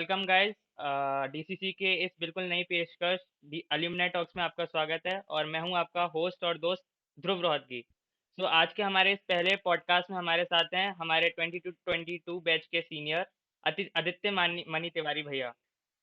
Welcome guys. DCC के इस बिल्कुल नई पेशकश दी अलुमनाई टॉक्स में आपका स्वागत है और मैं हूं आपका होस्ट और दोस्त ध्रुव रोहतगी। आज के हमारे इस पहले पॉडकास्ट में हमारे साथ हैं हमारे 22 बैच के सीनियर आदित्य मनी तिवारी भैया।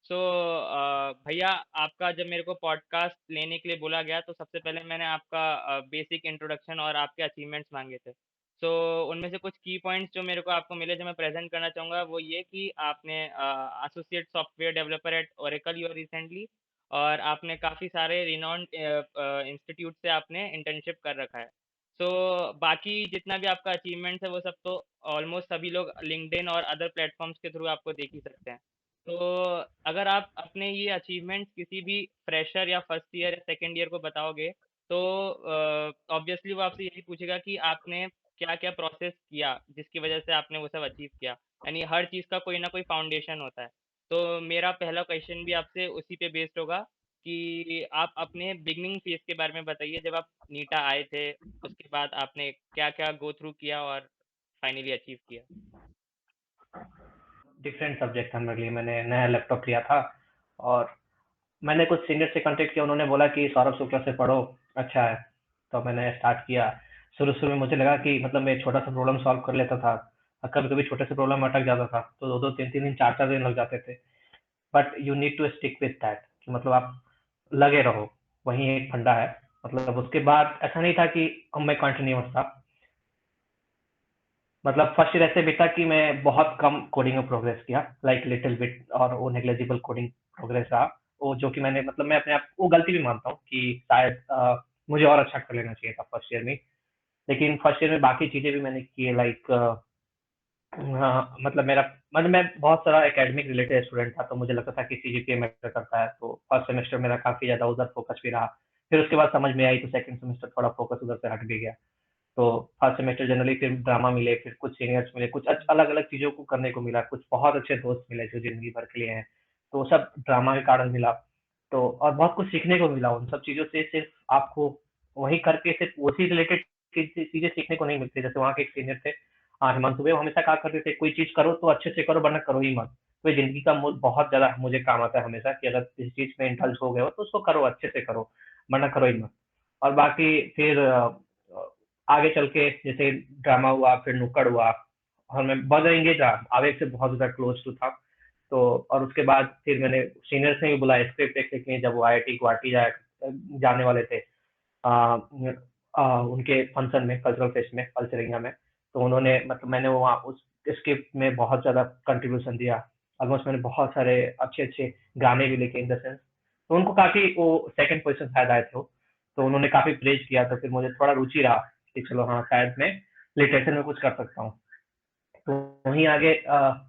भैया, आपका जब मेरे को पॉडकास्ट लेने के लिए बोला गया तो सबसे पहले मैंने आपका बेसिक इंट्रोडक्शन और आपके अचीवमेंट्स मांगे थे। उनमें से कुछ की पॉइंट्स जो मेरे को आपको मिले जो मैं प्रेजेंट करना चाहूँगा वो ये कि आपने associate software developer at Oracle you recently, और आपने काफ़ी सारे रिनॉन्ड इंस्टीट्यूट से आपने इंटर्नशिप कर रखा है। बाकी जितना भी आपका अचीवमेंट्स है वो सब तो ऑलमोस्ट सभी लोग लिंक्डइन और अदर प्लेटफॉर्म्स के थ्रू आपको देख ही सकते हैं। तो अगर आप अपने ये अचीवमेंट्स किसी भी फ्रेशर या फर्स्ट ईयर या सेकेंड ईयर को बताओगे तो ऑब्वियसली वो आपसे यही पूछेगा कि आपने क्या क्या प्रोसेस किया जिसकी वजह से आपने वो सब अचीव किया। यानी हर चीज़ का कोई ना कोई फाउंडेशन होता है। तो मेरा पहला क्वेश्चन भी आपसे उसी पे बेस्ड होगा कि आप अपने बिगनिंग फेज के बारे में बताइए, जब आप नीटा आए थे उसके बाद आपने क्या क्या गो थ्रू किया और फाइनली अचीव किया। डिफरेंट सब्जेक्ट था मेरे लिए। मैंने नया लैपटॉप लिया था और मैंने कुछ सीनियर से कांटेक्ट किया। उन्होंने बोला कि सौरभ शुक्ला से पढ़ो, अच्छा है। तो मैंने स्टार्ट किया। शुरू शुरू में मुझे लगा कि मतलब मैं छोटा सा प्रॉब्लम सॉल्व कर लेता था, कभी कभी छोटे से प्रॉब्लम अटक जाता था तो दो दो तीन तीन दिन चार चार दिन लग जाते थे। But you need to stick with that कि मतलब आप लगे रहो, वही एक फंडा है। मतलब उसके बाद ऐसा नहीं था कि अब मैं कंटिन्यूअस था। मतलब फर्स्ट ईयर ऐसे बीता कि मैं बहुत कम कोडिंग में प्रोग्रेस किया, लाइक लिटिल बिट, और वो नेग्लिजिबल कोडिंग प्रोग्रेस रहा। वो जो कि मैंने मतलब मैं अपने आप वो गलती भी मानता हूँ कि शायद मुझे और अच्छा कर लेना चाहिए था फर्स्ट ईयर में। लेकिन फर्स्ट ईयर में बाकी चीजें भी मैंने की, लाइक मतलब मेरा मतलब मैं बहुत सारा एकेडमिक रिलेटेड स्टूडेंट था, तो मुझे लगता था कि सीजीपीए मैटर करता है। तो फर्स्ट सेमेस्टर मेरा काफी ज्यादा उधर फोकस भी रहा। फिर उसके बाद समझ में आई तो सेकंड सेमेस्टर थोड़ा फोकस उधर से हट भी गया। तो फर्स्ट सेमेस्टर जनरली फिर ड्रामा मिले, फिर कुछ सीनियर्स मिले, कुछ अलग अलग चीजों को करने को मिला, कुछ बहुत अच्छे दोस्त मिले जो जिंदगी भर के लिए हैं। तो सब ड्रामा के कारण मिला। तो और बहुत कुछ सीखने को मिला उन सब चीजों से। सिर्फ आपको वही करके सिर्फ उसी रिलेटेड चीजें सीखने को नहीं मिलती। जैसे वहाँ के एक सीनियर थे, हिमांशु भाई, वो हमेशा कहा करते थे कोई चीज करो तो अच्छे से करो, वरना करो ही मत। तो ये जिंदगी का बहुत ज्यादा मुझे काम आता है हमेशा कि अगर किसी चीज में इंटल्स हो गए हो तो उसको करो, अच्छे से करो, वरना करो ही मत। और बाकी फिर आगे चल के जैसे ड्रामा हुआ, फिर नुक्कड़ हुआ, और मैं बहुत ज्यादा एंगेज रहा, आवेग से बहुत ज्यादा क्लोज टू था। तो और उसके बाद फिर मैंने सीनियर से भी बुलाया स्क्रिप्ट एक लिखने, जब वो आईआईटी गुवाहाटी जाने वाले थे उनके फंक्शन में, कल्चरल फेस्ट में, कल्चरिंगा में। तो उन्होंने मतलब मैंने वहाँ उस स्क्रिप्ट में बहुत ज्यादा कंट्रीब्यूशन दिया। ऑलमोस्ट मैंने बहुत सारे अच्छे अच्छे गाने भी लिखे इन द सेंस। तो उनको काफी वो सेकंड पोजीशन शायद आए थे वो। तो उन्होंने काफी प्रेज किया, तो फिर मुझे थोड़ा रुचि रहा कि चलो हाँ शायद मैं लिटरेचर में कुछ कर सकता हूँ। तो वहीं आगे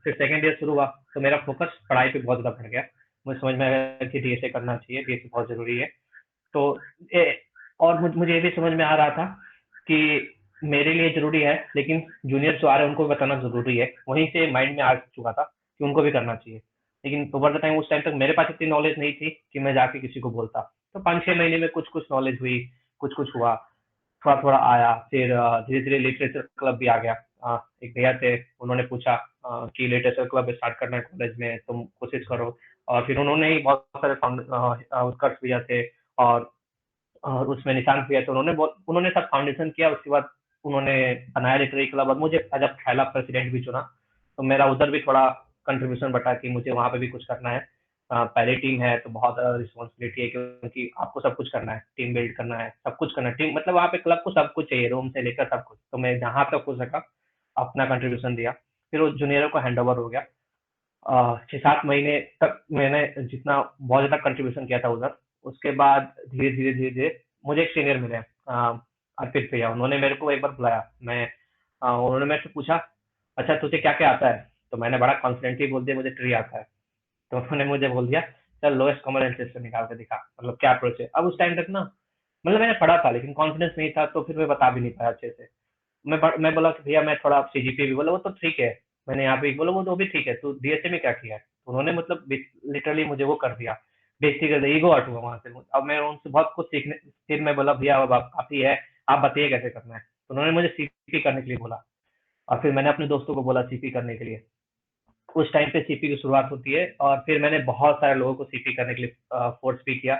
फिर सेकंड ईयर शुरू हुआ तो मेरा फोकस पढ़ाई पे बहुत ज्यादा बढ़ गया। मुझे समझ में आया कि डीएसए करना चाहिए, डीएसए बहुत जरूरी है। तो और मुझे ये भी समझ में आ रहा था कि मेरे लिए जरूरी है, लेकिन जूनियर जो आ रहे हैं उनको भी बताना जरूरी है। वहीं से माइंड में आ चुका था कि उनको भी करना चाहिए। लेकिन ओवर द टाइम उस टाइम तक मेरे पास इतनी नॉलेज नहीं थी कि मैं जाके किसी को बोलता। तो 5-6 महीने में कुछ कुछ नॉलेज हुई, कुछ कुछ हुआ, थोड़ा थोड़ा आया। फिर धीरे धीरे लिटरेचर क्लब भी आ गया। एक भैया थे, उन्होंने पूछा कि लिटरेचर क्लब स्टार्ट करना है कॉलेज में, तुम कोशिश करो। और फिर उन्होंने ही बहुत सारे उत्कर्ष भैया थे, और उसमें निशांत भैया थे। उन्होंने सब फाउंडेशन किया। उसके बाद उन्होंने बनाया लिटरेरी क्लब, और मुझे जब पहला प्रेसिडेंट भी चुना तो मेरा उधर भी थोड़ा कंट्रीब्यूशन बटा कि मुझे वहां पे भी कुछ करना है। पहली टीम है तो बहुत रिस्पॉन्सिबिलिटी है, क्योंकि आपको सब कुछ करना है, टीम बिल्ड करना है, सब कुछ करना है। टीम मतलब वहाँ पे क्लब को सब कुछ चाहिए, रूम से लेकर सब कुछ। तो मैं जहाँ तक हो सका अपना कंट्रीब्यूशन दिया। फिर वो जूनियरों को हैंड ओवर हो गया। 6-7 महीने तक मैंने जितना बहुत ज्यादा कंट्रीब्यूशन किया था उधर। उसके बाद धीरे धीरे धीरे धीरे मुझे एक सीनियर मिले, अर्पित भैया। उन्होंने मेरे को एक बार बुलाया। उन्होंने मेरे से पूछा, अच्छा तुझे क्या क्या आता है? तो मैंने बड़ा कॉन्फिडेंटली बोल दिया मुझे ट्री आता है। तो उन्होंने मुझे बोल दिया, चल लोएस्ट कॉमन एंसेस्टर निकाल के दिखा, मतलब क्या अप्रोच है। अब उस टाइम तक ना, मतलब मैंने पढ़ा था लेकिन कॉन्फिडेंस नहीं था, तो फिर मैं बता भी नहीं पाया अच्छे से। मैं बोला कि भैया मैं थोड़ा सीजीपीए भी, बोला वो तो ठीक है। मैंने यहाँ पे बोला वो तो भी ठीक है, तो डीएसए में क्या किया है? तो उन्होंने मतलब लिटरली मुझे वो कर दिया, बेइज्जती कर दी, ईगो हट हुआ वहां से। अब मैं उनसे बहुत कुछ सीखने, फिर मैं बोला भैया अब आप काफी है, आप बताइए कैसे करना है। तो उन्होंने मुझे सीपी करने के लिए बोला, और फिर मैंने अपने दोस्तों को बोला सीपी करने के लिए। उस टाइम पे सीपी की शुरुआत होती है और फिर मैंने बहुत सारे लोगों को सीपी करने के लिए फोर्स भी किया।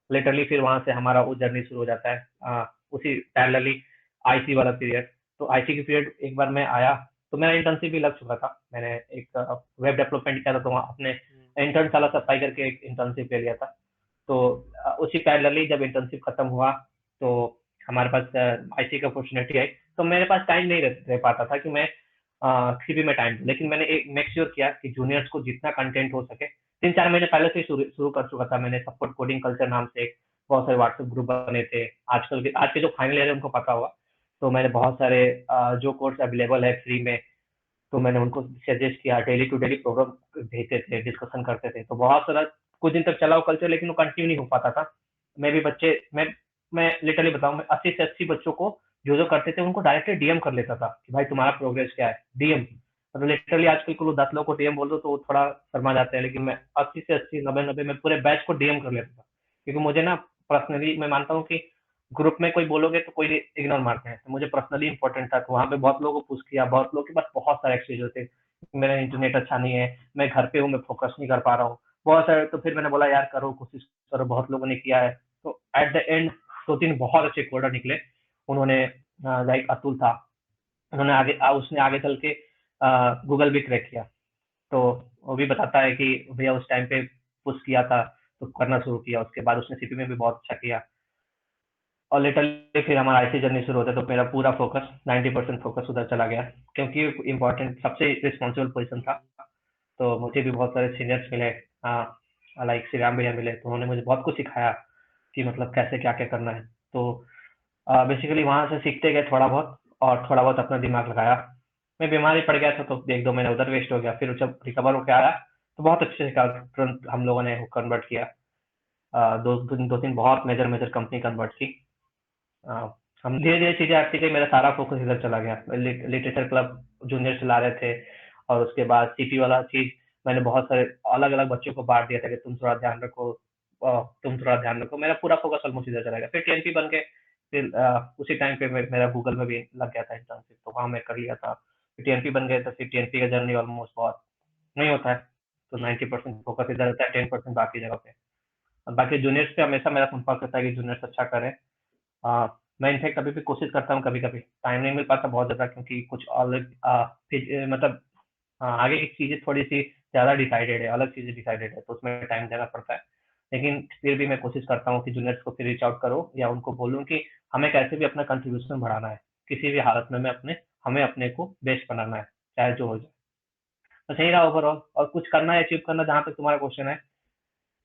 लिटरली फिर वहाँ से हमारा वो जर्नी शुरू हो जाता है। उसी पैरेलली आईसी वाला पीरियड। तो आईसी के पीरियड एक बार मैं आया, तो मेरा इंटर्नशिप भी लग चुका था। मैंने एक वेब डेवलपमेंट किया था, तो वहाँ अपने इंटर्न साला सप्लाई करके एक इंटर्नशिप ले लिया था। तो उसी पैरेलली जब इंटर्नशिप खत्म हुआ, तो हमारे पास आईसी का अपॉर्चुनिटी आई। तो मेरे पास टाइम नहीं रह पाता था कि मैं सीपी में टाइम दूं, लेकिन मैंने एक मेक श्योर किया कि जूनियर्स को जितना कंटेंट हो सके, 3-4 महीने पहले से ही शुरू कर चुका था। मैंने सपोर्ट कोडिंग कल्चर नाम से एक बहुत सारे व्हाट्सएप ग्रुप बने थे। आज के जो फाइनल ईयर है उनको पता होगा। तो मैंने बहुत सारे जो कोर्स अवेलेबल है फ्री में, तो मैंने उनको सजेस्ट किया। डेली टू डेली प्रोग्राम भेजते थे, डिस्कशन करते थे। तो बहुत सारा कुछ दिन तक चला वो कल्चर, लेकिन वो कंटिन्यू नहीं हो पाता था। मैं भी बच्चे मैं लिटरली बताऊं, मैं 80 से 80 बच्चों को जो करते थे उनको डायरेक्टली डीएम कर लेता था कि भाई तुम्हारा प्रोग्रेस क्या है, डीएम। मतलब लिटरली आजकल को 10 लोगों को डीएम बोल दो तो वो थोड़ा शर्मा जाते हैं, लेकिन मैं 80 से 80, 90 मैं पूरे बैच को डीएम कर लेता था। क्योंकि मुझे ना पर्सनली मैं मानता हूँ कि ग्रुप में कोई बोलोगे तो कोई इग्नोर मारते हैं, तो मुझे पर्सनली इंपॉर्टेंट था। तो वहाँ पे बहुत लोगों को पूछ किया, बहुत लोगों के पास बहुत सारे एक्सक्यूज थे। मेरा इंटरनेट अच्छा नहीं है, मैं घर पे हूँ, मैं फोकस नहीं कर पा रहा हूँ, बहुत सारे। तो फिर मैंने बोला यार करो, कोशिश करो, बहुत लोगों ने किया है। तो एट द एंड 2-3 बहुत अच्छे कोडर निकले। उन्होंने लाइक अतुल था, उन्होंने उसने आगे चल के गूगल भी क्रैक किया। तो वो भी बताता है कि भैया उस टाइम पे पुश किया था, तो करना शुरू किया। उसके बाद उसने सीपी में भी बहुत अच्छा किया। और लिटरली फिर हमारा आईटी जर्नी शुरू होता है, तो मेरा पूरा फोकस 90% फोकस उधर चला गया, क्योंकि इम्पोर्टेंट सबसे रिस्पॉन्सिबल पोजीशन था। तो मुझे भी बहुत सारे सीनियर्स मिले, लाइक श्रीराम भैया मिले, तो उन्होंने मुझे बहुत कुछ सिखाया कि मतलब कैसे क्या क्या करना है। तो बेसिकली वहाँ से सीखते गए थोड़ा बहुत, और थोड़ा बहुत अपना दिमाग लगाया। मैं बीमार ही पड़ गया था, तो 1-2 महीने उधर वेस्ट हो गया। फिर जब रिकवर होकर आया तो बहुत अच्छे से तुरंत हम लोगों ने कन्वर्ट किया। दो तीन बहुत मेजर मेजर कंपनी कन्वर्ट की। अ, हम धीरे धीरे चीजें आती गई, मेरा सारा फोकस इधर चला गया। लिटरेचर क्लब जूनियर चला रहे थे, और उसके बाद सीपी वाला चीज मैंने बहुत सारे अलग अलग बच्चों को बांट दिया था कि तुम थोड़ा ध्यान रखो, तुम थोड़ा ध्यान रखो। मेरा पूरा फोकस ऑलमोस्ट इधर चला गया। फिर टीएनपी बन के फिर उसी टाइम पे मेरा गूगल में भी लग गया था इंटर्नशिप, तो वहाँ मैं कर लिया था। फिर टीएनपी बन गए, तो फिर टीएनपी का जर्नी ऑलमोस्ट बहुत नहीं होता है। तो 90% फोकस इधर रहता है, 10% बाकी जगह पे। और बाकी जूनियर्स पे हमेशा मेरा संपर्क रहता है कि जूनियर्स अच्छा करें। मैं इनफैक्ट अभी भी कोशिश करता हूँ, कभी-कभी टाइम नहीं मिल पाता बहुत ज़्यादा, क्योंकि कुछ अलग मतलब आगे की चीज़ें थोड़ी-सी ज़्यादा डिसाइडेड है, अलग चीज़ें डिसाइडेड है, तो उसमें टाइम देना पड़ता है। लेकिन फिर भी मैं कोशिश करता हूँ कि जूनियर्स को फिर रीच आउट करो, या उनको बोलूँ कि हमें कैसे भी अपना कंट्रीब्यूशन बढ़ाना है। किसी भी हालत में हमें अपने को बेस्ट बनाना है, चाहे जो हो जाए। तो सही रहा ओवरऑल। और कुछ करना है, अचीव करना, जहाँ तक तुम्हारा क्वेश्चन है,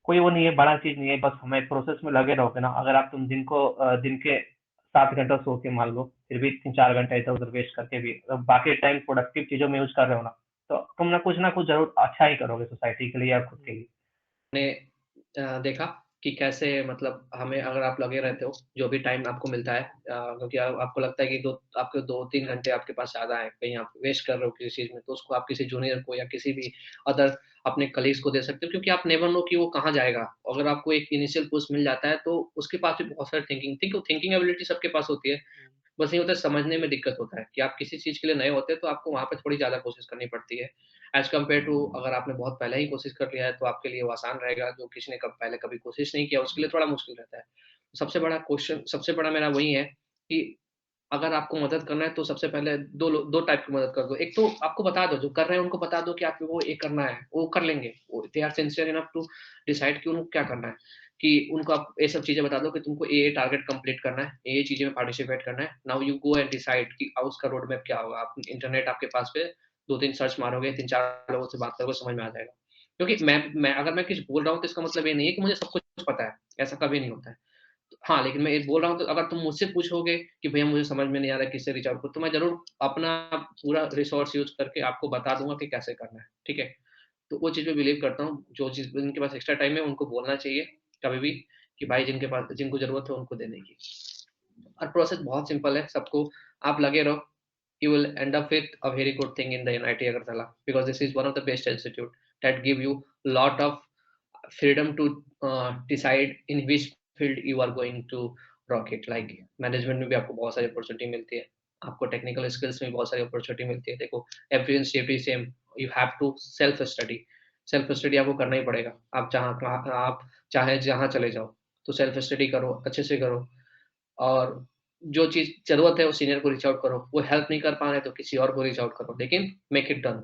कोई वो नहीं है, बड़ा चीज़ नहीं है। बस हमें प्रोसेस में लगे रहोगे ना, अगर आप दिन के 7 घंटा सो के मान लो, फिर भी 3-4 घंटा इधर-उधर वेस्ट करके भी बाकी टाइम प्रोडक्टिव चीज़ों में यूज़ कर रहे हो ना, तो तुम ना कुछ ज़रूर अच्छा ही करोगे सोसाइटी के लिए या खुद के लिए। ने देखा कि कैसे मतलब हमें अगर आप लगे रहते हो, जो भी टाइम आपको मिलता है क्योंकि आपको लगता है कि दो आपके 2-3 घंटे आपके पास ज़्यादा है, कहीं आप वेस्ट कर रहे हो किसी चीज़ में, तो उसको आप किसी जूनियर को या किसी भी अदर अपने कलीग्स को दे सकते हो, क्योंकि आप नेवर नो कि वो कहाँ जाएगा। अगर आपको एक इनिशियल पुश मिल जाता है, तो उसके पास भी बहुत सारी थिंकिंग एबिलिटी सबके पास होती है। बस ये होता है समझने में दिक्कत होता है कि आप किसी चीज़ के लिए नए होते हैं, तो आपको वहाँ पे थोड़ी ज़्यादा कोशिश करनी पड़ती है। एज़ कम्पेयर टू अगर आपने बहुत पहले ही कोशिश कर लिया है, तो आपके लिए वो आसान रहेगा, जो किसी ने कब पहले कभी कोशिश नहीं किया, उसके लिए थोड़ा मुश्किल रहता है। सबसे बड़ा मेरा वही है कि अगर आपको मदद करना है, तो सबसे पहले 2 टाइप की मदद कर दो। एक तो आपको बता दो, जो कर रहे हैं उनको बता दो कि आपको वो ये करना है, वो कर लेंगे। वो they are sincere enough to decide कि उनको क्या करना है। कि उनको आप ये सब चीज़ें बता दो कि तुमको ये टारगेट कंप्लीट करना है, ये चीज़ें में पार्टिसिपेट करना है। Now you go and decide कि उसका रोड मैप क्या होगा। आप इंटरनेट आपके पास पे 2-3 सर्च मारोगे, 3-4 लोगों से बात करोगे, समझ में आ जाएगा। क्योंकि अगर मैं कुछ बोल रहा हूँ, तो इसका मतलब ये नहीं है कि मुझे सब कुछ पता है, ऐसा कभी नहीं होता है। हाँ, लेकिन मैं ये बोल रहा हूँ, तो अगर तुम मुझसे पूछोगे कि भैया मुझे समझ में नहीं आ रहा है किससे रीच आउट करूँ, तो मैं ज़रूर अपना पूरा रिसोर्स यूज़ करके आपको बता दूँगा कि कैसे करना है, ठीक है? तो वो चीज़ मैं बिलीव करता हूँ, जो चीज़ जिनके पास एक्स्ट्रा टाइम है उनको बोलना चाहिए कभी भी कि भाई जिनको ज़रूरत है उनको देने की। और प्रोसेस बहुत सिंपल है, सबको आप लगे रहो, you will end up with a very good thing in the NIT Agartala, because this is one of the best institute that give you lot of freedom to decide in which field you are going to rock it. Like management में भी आपको बहुत सारी opportunity मिलती है। आपको technical skills में बहुत सारी अपॉर्चुनिटी मिलती है। देखो everyone safety same, you have to self study आपको करना ही पड़ेगा। आप चाहे जहाँ चले जाओ, तो सेल्फ स्टडी करो, अच्छे से करो और जो चीज़ ज़रूरत है वो सीनियर को रीच आउट करो, वो हेल्प नहीं कर पा रहे तो किसी और को रीच आउट करो, लेकिन मेक इट डन।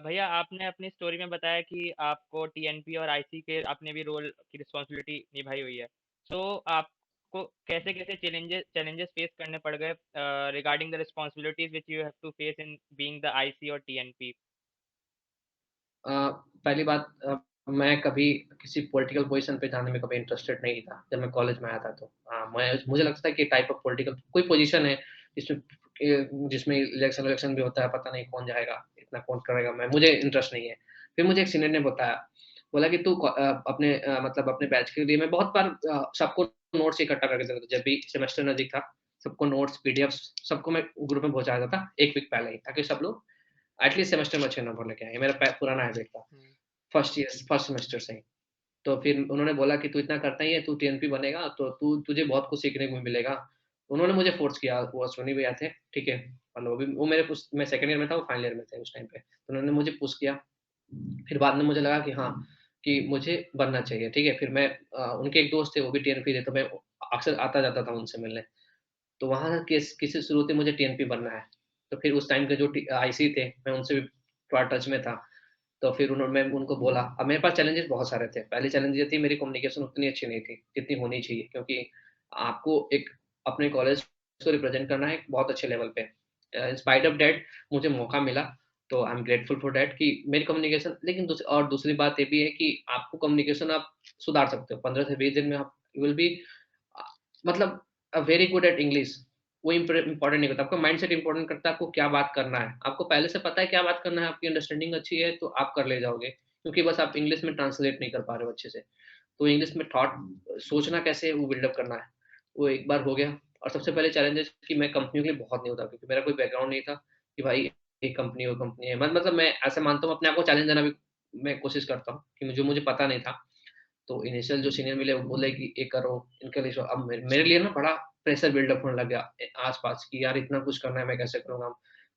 भैया आपने अपनी स्टोरी में बताया कि आपको टीएनपी और आईसी के आपने भी रोल की रिस्पॉन्सिबिलिटी निभाई हुई है। तो आपको कैसे-कैसे चैलेंजेस चैलेंजेस फेस करने पड़ गए regarding the responsibilities which you have to face in being the IC और टीएनपी? अ, पहली बात मैं कभी किसी पॉलिटिकल पोज़ीशन पे जाने में कभी इंटरेस्टेड नहीं था, जब मैं कॉलेज में आया था तो। मैं मुझे लगता है कि टाइप ऑफ पॉलिटिकल कोई पोज़ीशन है जिसमें जिसमें इलेक्शन भी होता है, पता नहीं कौन जाएगा, इतना कौन करेगा, मुझे इंटरेस्ट नहीं है। फिर मुझे एक सीनियर ने बताया, बोला कि तू मतलब अपने बैच के लिए मैं बहुत बार सबको नोट्स इकट्ठा करके देता था, जब भी सेमेस्टर नज़दीक था, सबको नोट्स, पीडीएफ्स सबको मैं ग्रुप में पहुँचा देता था 1 वीक पहले ही, ताकि सब लोग एटलीस्ट सेमेस्टर में अच्छे नंबर लेके आएँ। ये मेरा पुराना हैबिट था। हुँ। फर्स्ट सेमेस्टर से ही। तो फिर उन्होंने बोला कि तू इतना करता ही है, तू टीएनपी बनेगा तो तुझे बहुत कुछ सीखने को मिलेगा। उन्होंने मुझे फ़ोर्स किया, वो अश्विनी भैया थे, ठीक है? मतलब वो मेरे पुश मैं सेकंड ईयर में था, वो फाइनल ईयर में थे उस टाइम पे। तो उन्होंने मुझे पुश किया। फिर बाद में मुझे लगा कि हाँ, कि मुझे बनना चाहिए, ठीक है? फिर उनके एक दोस्त थे, वो भी टीएनपी थे, तो मैं अक्सर आता-जाता था उनसे मिलने। तो वहाँ किसी शुरू से मुझे टीएनपी बनना है। तो फिर उस टाइम के जो आईसी थे, मैं उनसे भी थोड़ा टच में था। तो फिर मैं उनको बोला, अब मेरे पास चैलेंजेस बहुत सारे थे। पहली चैलेंज ये थी, मेरी कम्युनिकेशन उतनी अच्छी नहीं थी, जितनी होनी चाहिए, क्योंकि आपको एक अपने कॉलेज को रिप्रेज़ेंट करना है एक बहुत अच्छे लेवल पे। इन स्पाइट ऑफ दैट मुझे मौका मिला, तो I am grateful for that कि मेरी कम्युनिकेशन, लेकिन दूसरी बात ये भी है कि आपको कम्युनिकेशन आप सुधार सकते हो। 15 से 20 दिन में आप यू विल बी अ, मतलब वेरी गुड एट इंग्लिश। वो इम्पोर्टेंट नहीं होता, आपका माइंडसेट इम्पोर्टेंट करता है, आपको क्या बात करना है। आपको पहले से पता है क्या बात करना है, आपकी अंडरस्टैंडिंग अच्छी है, तो आप कर ले जाओगे, क्योंकि बस आप इंग्लिश में ट्रांसलेट नहीं कर पा रहे हो अच्छे से। तो इंग्लिश में थॉट सोचना कैसे है, वो बिल्डअप करना है, वो एक बार हो गया। और सबसे पहले चैलेंजेस कि मैं कंपनियों के लिए बहुत न्यू था, क्योंकि मेरा कोई बैकग्राउंड नहीं था कि भाई ये कंपनी, वो कंपनी है। मतलब मैं ऐसा मानता हूँ, अपने आप को चैलेंज देना भी मैं कोशिश करता हूँ कि मुझे पता नहीं था। तो इनिशियल जो सीनियर मिले वो बोले कि ये करो, इनके लिए अब मेरे लिए ना बड़ा प्रेशर बिल्डअप होने लग गया आस-पास कि यार इतना कुछ करना है, मैं कैसे करूँगा?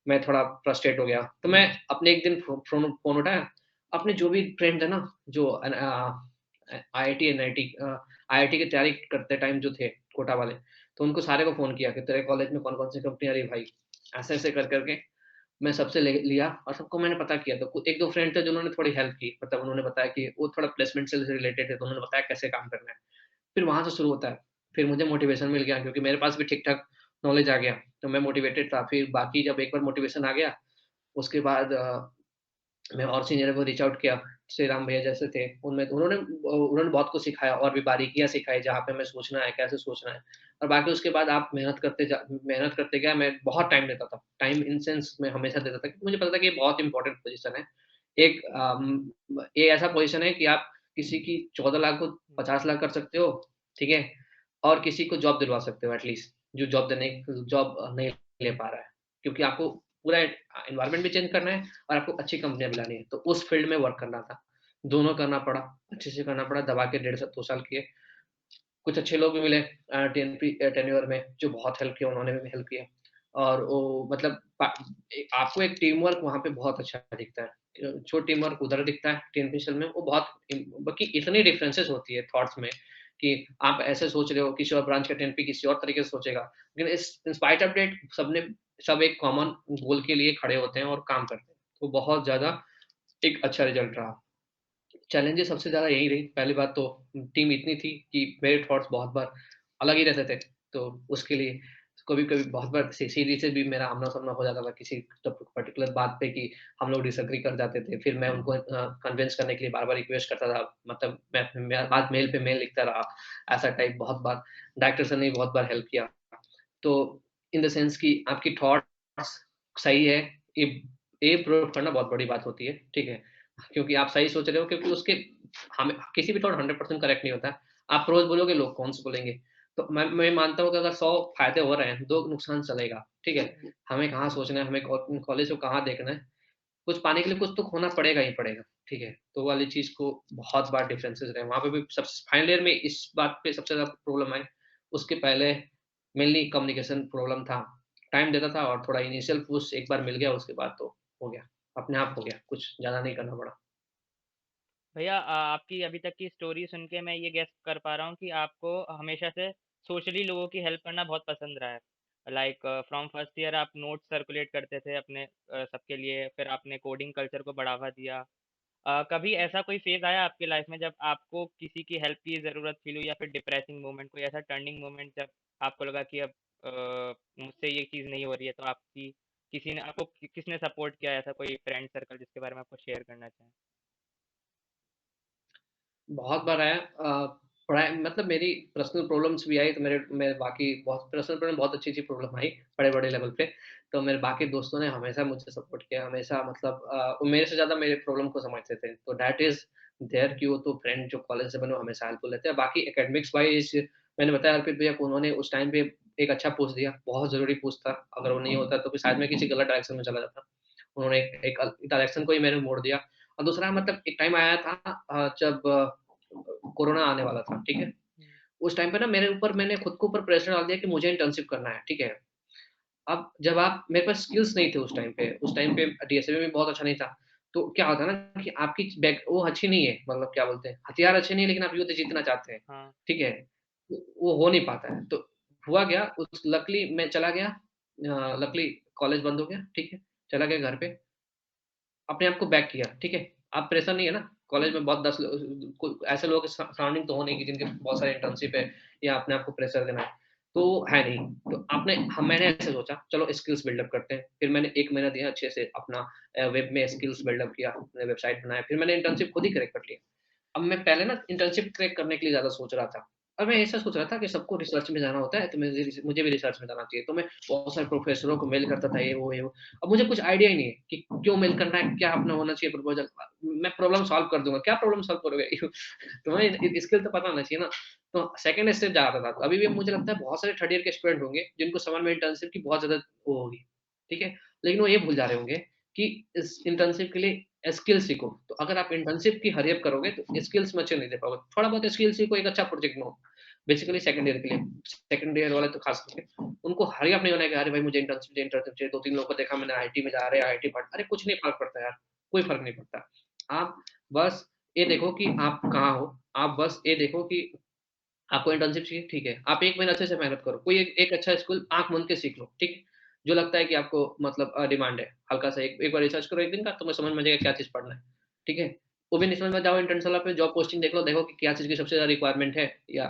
मैं थोड़ा फ्रस्ट्रेट हो गया। तो मैं अपने एक दिन फ़ोन उठाया, अपने जो भी फ्रेंड थे ना, जो आईआईटी, एनआईटी आईआईटी की तैयारी करते टाइम जो थे कोटा वाले, तो उनको सारे को फ़ोन किया कि तेरे कॉलेज में कौन-कौन सी कंपनी आ रही है भाई? ऐसे-ऐसे कर के मैं सबसे ले लिया और सबको मैंने पता किया। तो 1-2 फ्रेंड थे जिन्होंने थोड़ी हेल्प की। मतलब उन्होंने बताया कि वो थोड़ा प्लेसमेंट से रिलेटेड है, तो उन्होंने बताया कैसे काम करना है। फिर वहाँ से शुरू होता है। फिर मुझे मोटिवेशन मिल गया, क्योंकि मेरे पास भी ठीक-ठाक नॉलेज आ गया, तो मैं मोटिवेटेड था। फिर बाकी जब एक बार मोटिवेशन आ गया, उसके बाद मैं और सीनियर को रीच आउट किया, श्रीराम भैया जैसे थे, उन्होंने बहुत कुछ सिखाया और भी बारीकियाँ सिखाई, जहाँ पे हमें सोचना है, कैसे सोचना है। और बाकी उसके बाद आप मेहनत करते गए, मैं बहुत टाइम देता था। टाइम इन सेंस मैं हमेशा देता था, क्योंकि मुझे पता था कि ये बहुत इम्पोर्टेंट पोज़ीशन है। ये ऐसा पोज़ीशन है कि आप किसी की 14 लाख को हुँ। 50 लाख कर सकते हो, ठीक है? और किसी को जॉब दिलवा सकते हो एटलीस्ट, जो जॉब नहीं ले पा रहा है। क्योंकि आपको पूरा एनवायरनमेंट भी चेंज करना है और आपको अच्छी कंपनियाँ भी लानी है, तो उस फील्ड में वर्क करना था। दोनों करना पड़ा, अच्छे से करना पड़ा, दबा के डेढ़ से 2 साल किए। कुछ अच्छे लोग भी मिले टेन्योर में, जो बहुत हेल्प किया, उन्होंने भी हेल्प किया। और वो मतलब आपको एक टीम वर्क वहाँ पे बहुत अच्छा दिखता है। जो टीम वर्क उधर दिखता है टीएनपीसीएल में, वो बहुत बाकी इतनी डिफरेंसेस होती है थॉट्स में कि आप ऐसे सोच रहे हो, किसी और ब्रांच का टीएनपी किसी और तरीके से सोचेगा। लेकिन इस इन स्पाइट ऑफ दैट सब एक कॉमन गोल के लिए खड़े होते हैं और काम करते हैं। तो बहुत ज़्यादा एक अच्छा रिज़ल्ट रहा। चैलेंजेस सबसे ज़्यादा यही रही। पहली बात तो टीम इतनी थी कि मेरे थॉट्स बहुत बार अलग ही रहते थे। तो उसके लिए कभी-कभी बहुत बार सीढ़ी से भी मेरा आमना-सामना हो जाता था किसी पर्टिकुलर बात पे कि हम लोग डिसएग्री कर जाते थे। फिर मैं उनको कन्विंस करने के लिए बार-बार रिक्वेस्ट करता था। मतलब मैं बाद मेल पे मेल लिखता रहा। ऐसा टाइप बहुत बार डायरेक्टर सर ने भी बहुत बार हेल्प किया। तो इन द सेंस कि आपकी थॉट्स सही है, ये ये प्रूव करना बहुत बड़ी बात होती है, ठीक है? क्योंकि आप सही सोच रहे हो, क्योंकि उसके हमें किसी भी थॉट 100% करेक्ट नहीं होता है। आप रोज़ बोलोगे, लोग कौन से बोलेंगे? तो मैं मानता हूँ कि अगर 100 फ़ायदे हो रहे हैं, 2 नुकसान चलेगा, ठीक है? हमें कहाँ सोचना है, हमें कॉलेज को कहाँ देखना है, कुछ पाने के लिए कुछ तो खोना पड़ेगा ही पड़ेगा, ठीक है? तो वो वाली चीज़ को बहुत बार डिफरेंसेस रहे। वहाँ पे भी सब फाइनल ईयर में इस बात पे सबसे ज़्यादा प्रॉब्लम आई। उसके पहले मेनली कम्युनिकेशन प्रॉब्लम था। टाइम देता था और थोड़ा इनिशियल पुश एक बार मिल गया उसके बाद तो हो गया, अपने आप हो गया, कुछ ज़्यादा नहीं करना पड़ा। भैया आपकी अभी तक की स्टोरी सुन के मैं ये गेस कर पा रहा हूँ कि आपको हमेशा से सोशली लोगों की हेल्प करना बहुत पसंद रहा है। लाइक फ्रॉम फर्स्ट ईयर आप नोट्स सर्कुलेट करते थे अपने सबके लिए, फिर आपने कोडिंग कल्चर को बढ़ावा दिया। कभी ऐसा कोई फेज आया आपकी लाइफ में जब आपको किसी की हेल्प की ज़रूरत फील हुई, या फिर डिप्रेसिंग मोमेंट, कोई ऐसा टर्निंग मोमेंट जब आपको लगा कि अब मुझसे ये चीज़ नहीं हो रही है, तो आपकी किसी ने आपको किसने सपोर्ट किया, ऐसा कोई फ्रेंड सर्कल जिसके बारे में आपको शेयर करना चाहें? बहुत बार आया पढ़ाई मतलब मेरी पर्सनल प्रॉब्लम्स भी आई तो मेरे बाकी बहुत पर्सनल प्रॉब्लम बहुत अच्छी-अच्छी प्रॉब्लम आई, बड़े-बड़े लेवल पे। तो मेरे बाकी दोस्तों ने हमेशा मुझे सपोर्ट किया, हमेशा मतलब वो मेरे से ज़्यादा मेरे प्रॉब्लम को समझते थे। तो दैट इज़ देयर कि वो तो फ्रेंड जो कॉलेज से बने वो हमेशा हेल्पफुल रहते हैं। बाकी एकेडमिक्स वाइज़ मैंने बताया अर्पित भैया को उन्होंने उस टाइम पे एक अच्छा पोस्ट दिया, बहुत ज़रूरी पोस्ट था। अगर वो नहीं होता तो फिर शायद मैं किसी गलत डायरेक्शन में चला जाता। उन्होंने एक डायरेक्शन को ही मैंने मोड़ दिया। और दूसरा मतलब एक टाइम आया था जब कोरोना आने वाला था, ठीक है? हुँ, उस टाइम पे ना मेरे ऊपर मैंने खुद के ऊपर प्रेशर डाल दिया कि मुझे इंटर्नशिप करना है, ठीक है? अब जब आप मेरे पास स्किल्स नहीं थे उस टाइम पे डीएसए में भी बहुत अच्छा नहीं था। तो क्या होता है ना कि आपकी बैक वो अच्छी नहीं है, मतलब क्या बोलते हैं, हथियार अच्छे नहीं है लेकिन आप युद्ध जीतना चाहते हैं, हाँ। ठीक है? वो हो नहीं पाता है। तो हुआ क्या उस लकीली मैं चला गया लकीली कॉलेज बंद हो गया, ठीक है? चला गया घर पे अपने आप को बैक किया, ठीक है? आप प्रेशर नहीं है ना, कॉलेज में बहुत 10 कोई ऐसे लोगों के सराउंडिंग तो हो नहीं कि जिनके बहुत सारे इंटर्नशिप है या अपने आप को प्रेशर देना है, तो है नहीं। तो मैंने ऐसे सोचा चलो स्किल्स बिल्डअप करते हैं। फिर मैंने 1 महीना दिया अच्छे से अपना वेब में स्किल्स बिल्डअप किया, अपने वेबसाइट बनाया, फिर मैंने इंटर्नशिप खुद ही क्रैक कर लिया। अब मैं पहले ना इंटर्नशिप क्रैक करने के लिए ज़्यादा सोच रहा था। और मैं ऐसा सोच रहा था कि सबको रिसर्च में जाना होता है, तो मुझे भी रिसर्च में जाना चाहिए। तो मैं बहुत सारे प्रोफेसरों को मेल करता था, ये वो, ये वो। अब मुझे कुछ आइडिया ही नहीं है कि क्यों मेल करना है, क्या अपना होना चाहिए प्रपोज़ल। मैं प्रॉब्लम सॉल्व कर दूँगा, क्या प्रॉब्लम सॉल्व करोगे? तुम्हें स्किल तो पता होना चाहिए ना। तो सेकंड स्टेप जा रहा था। तो अभी भी मुझे लगता है बहुत सारे थर्ड ईयर के स्टूडेंट होंगे, जिनको समझ में इंटर्नशिप की बहुत ज़्यादा वो होगी, ठीक है? लेकिन वो ये भूल जा रहे होंगे कि इस इंटर्नशिप के लिए स्किल सीखो। तो अगर आप इंटर्नशिप की हरी अप करोगे तो स्किल्स में अच्छे नहीं दे पाओगे। थोड़ा बहुत स्किल सीखो, एक अच्छा प्रोजेक्ट बनाओ। बेसिकली सेकंड ईयर के लिए, सेकंड ईयर वाले तो खास करके उनको हरी अप नहीं होना है कि अरे भाई मुझे इंटर्नशिप चाहिए। 2-3 लोगों को देखा मैंने आईटी में जा रहे हैं, आईटी पढ़ अरे कुछ नहीं फ़र्क पड़ता यार, कोई फ़र्क नहीं पड़ता। आप बस ये देखो कि आप कहाँ हो, आप बस ये देखो कि आपको इंटर्नशिप चाहिए, ठीक है। आप 1 महीना अच्छे से मेहनत करो। कोई एक एक अच्छा स्किल आँख मूंद के सीख लो, ठीक है। जो लगता है कि आपको मतलब डिमांड है, हल्का-सा एक एक बार रिसर्च करो 1 दिन का, तुम्हें समझ में आ जाएगा क्या चीज़ पढ़ना है, ठीक है। वो भी नहीं समझ में जाओ इंटर्नशाला पे जॉब पोस्टिंग देख लो, देखो कि क्या चीज़ की सबसे ज़्यादा रिक्वायरमेंट है या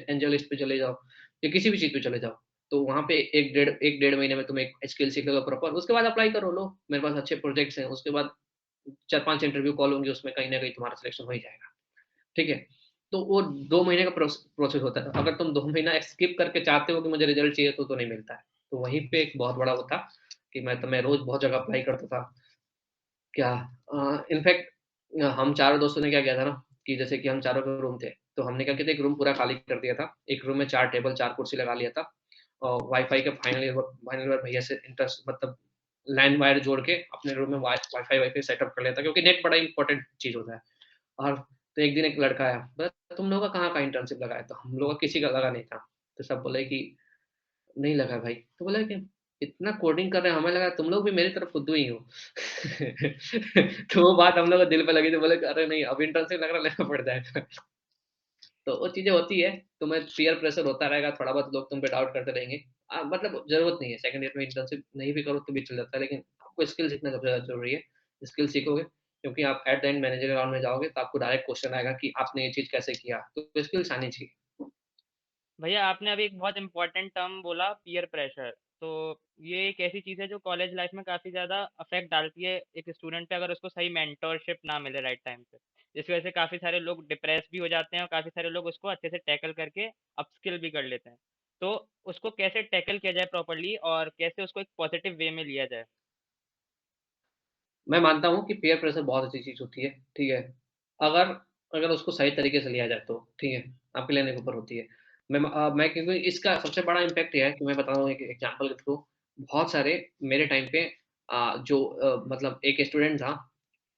एंजेलिस्ट पे चले जाओ या किसी भी चीज़ पे चले जाओ। तो वहाँ पे 1 डेढ़ महीने में तुम एक स्किल सीख लोगे प्रॉपर, उसके बाद अप्लाई करो, लो मेरे पास अच्छे प्रोजेक्ट्स हैं, उसके बाद 4-5 इंटरव्यू कॉल होंगे, उसमें कहीं न कहीं तुम्हारा सिलेक्शन हो ही जाएगा। ठीक है? तो वो 2 महीने का प्रोसेस होता है। अगर तुम 2 महीना स्किप करके चाहते हो कि मुझे रिज़ल्ट चाहिए तो नहीं मिलता है। तो वहीं पे एक बहुत बड़ा वो था कि मैं रोज़ बहुत जगह अप्लाई करता था। क्या इनफैक्ट हम चारों दोस्तों ने क्या किया था ना कि जैसे कि हम चारों के रूम थे, तो हमने क्या किया था एक रूम पूरा खाली कर दिया था। एक रूम में 4 टेबल, 4 कुर्सी लगा लिया था और वाई-फाई के फाइनल ईयर भैया से इंटरेस्ट मतलब लैंड वायर जोड़ के अपने रूम में वाई-फाई वाई-फाई सेटअप कर लिया था क्योंकि नेट बड़ा इम्पोर्टेंट चीज़ होता है। और तो एक दिन एक लड़का आया, बोला तुम लोगों का कहाँ का इंटर्नशिप लगा है? तो हम लोगों का किसी का लगा नहीं था। तो सब बोले कि नहीं लगा भाई। तो बोला कि इतना कोडिंग कर रहे हैं, हमें लगा तुम लोग भी मेरी तरह फुद्दू ही हो। तो वो बात हम लोग को दिल पे लगी तो बोले कि अरे नहीं अब इंटर्नशिप लग रहा लेना पड़ जाएगा। तो वो चीज़ें होती है, तुम्हें पीयर प्रेशर होता रहेगा, थोड़ा बहुत लोग तुम पे डाउट करते रहेंगे। मतलब ज़रूरत नहीं है सेकंड ईयर में इंटर्नशिप नहीं भी करो तो भी चल जाता है, लेकिन आपको स्किल सीखना सबसे ज़्यादा ज़रूरी है। स्किल सीखोगे क्योंकि आप at the end manager round में जाओगे तो आपको डायरेक्ट क्वेश्चन आएगा कि आपने ये चीज़ कैसे किया? तो स्किल्स आनी चाहिए। भैया आपने अभी एक बहुत इंपॉर्टेंट टर्म बोला, पीयर प्रेशर। तो ये एक ऐसी चीज़ है जो कॉलेज लाइफ में काफ़ी ज़्यादा अफेक्ट डालती है एक स्टूडेंट पे, अगर उसको सही मेंटोरशिप ना मिले राइट टाइम पे, जिसकी वजह से काफ़ी सारे लोग डिप्रेस भी हो जाते हैं और काफ़ी सारे लोग उसको अच्छे से टैकल करके अपस्किल भी कर लेते हैं। तो उसको कैसे टैकल किया जाए प्रॉपरली, और कैसे उसको एक पॉजिटिव वे में लिया जाए? मैं मानता हूँ कि पीयर प्रेशर बहुत अच्छी चीज़ होती है, ठीक है? अगर अगर उसको सही तरीके से लिया जाए तो, ठीक है? आपके लेने के ऊपर होती है। मैं क्योंकि इसका सबसे बड़ा इम्पैक्ट ये है कि मैं बता रहा हूँ एक एग्ज़ाम्पल के थ्रू, बहुत सारे मेरे टाइम पे मतलब एक स्टूडेंट था,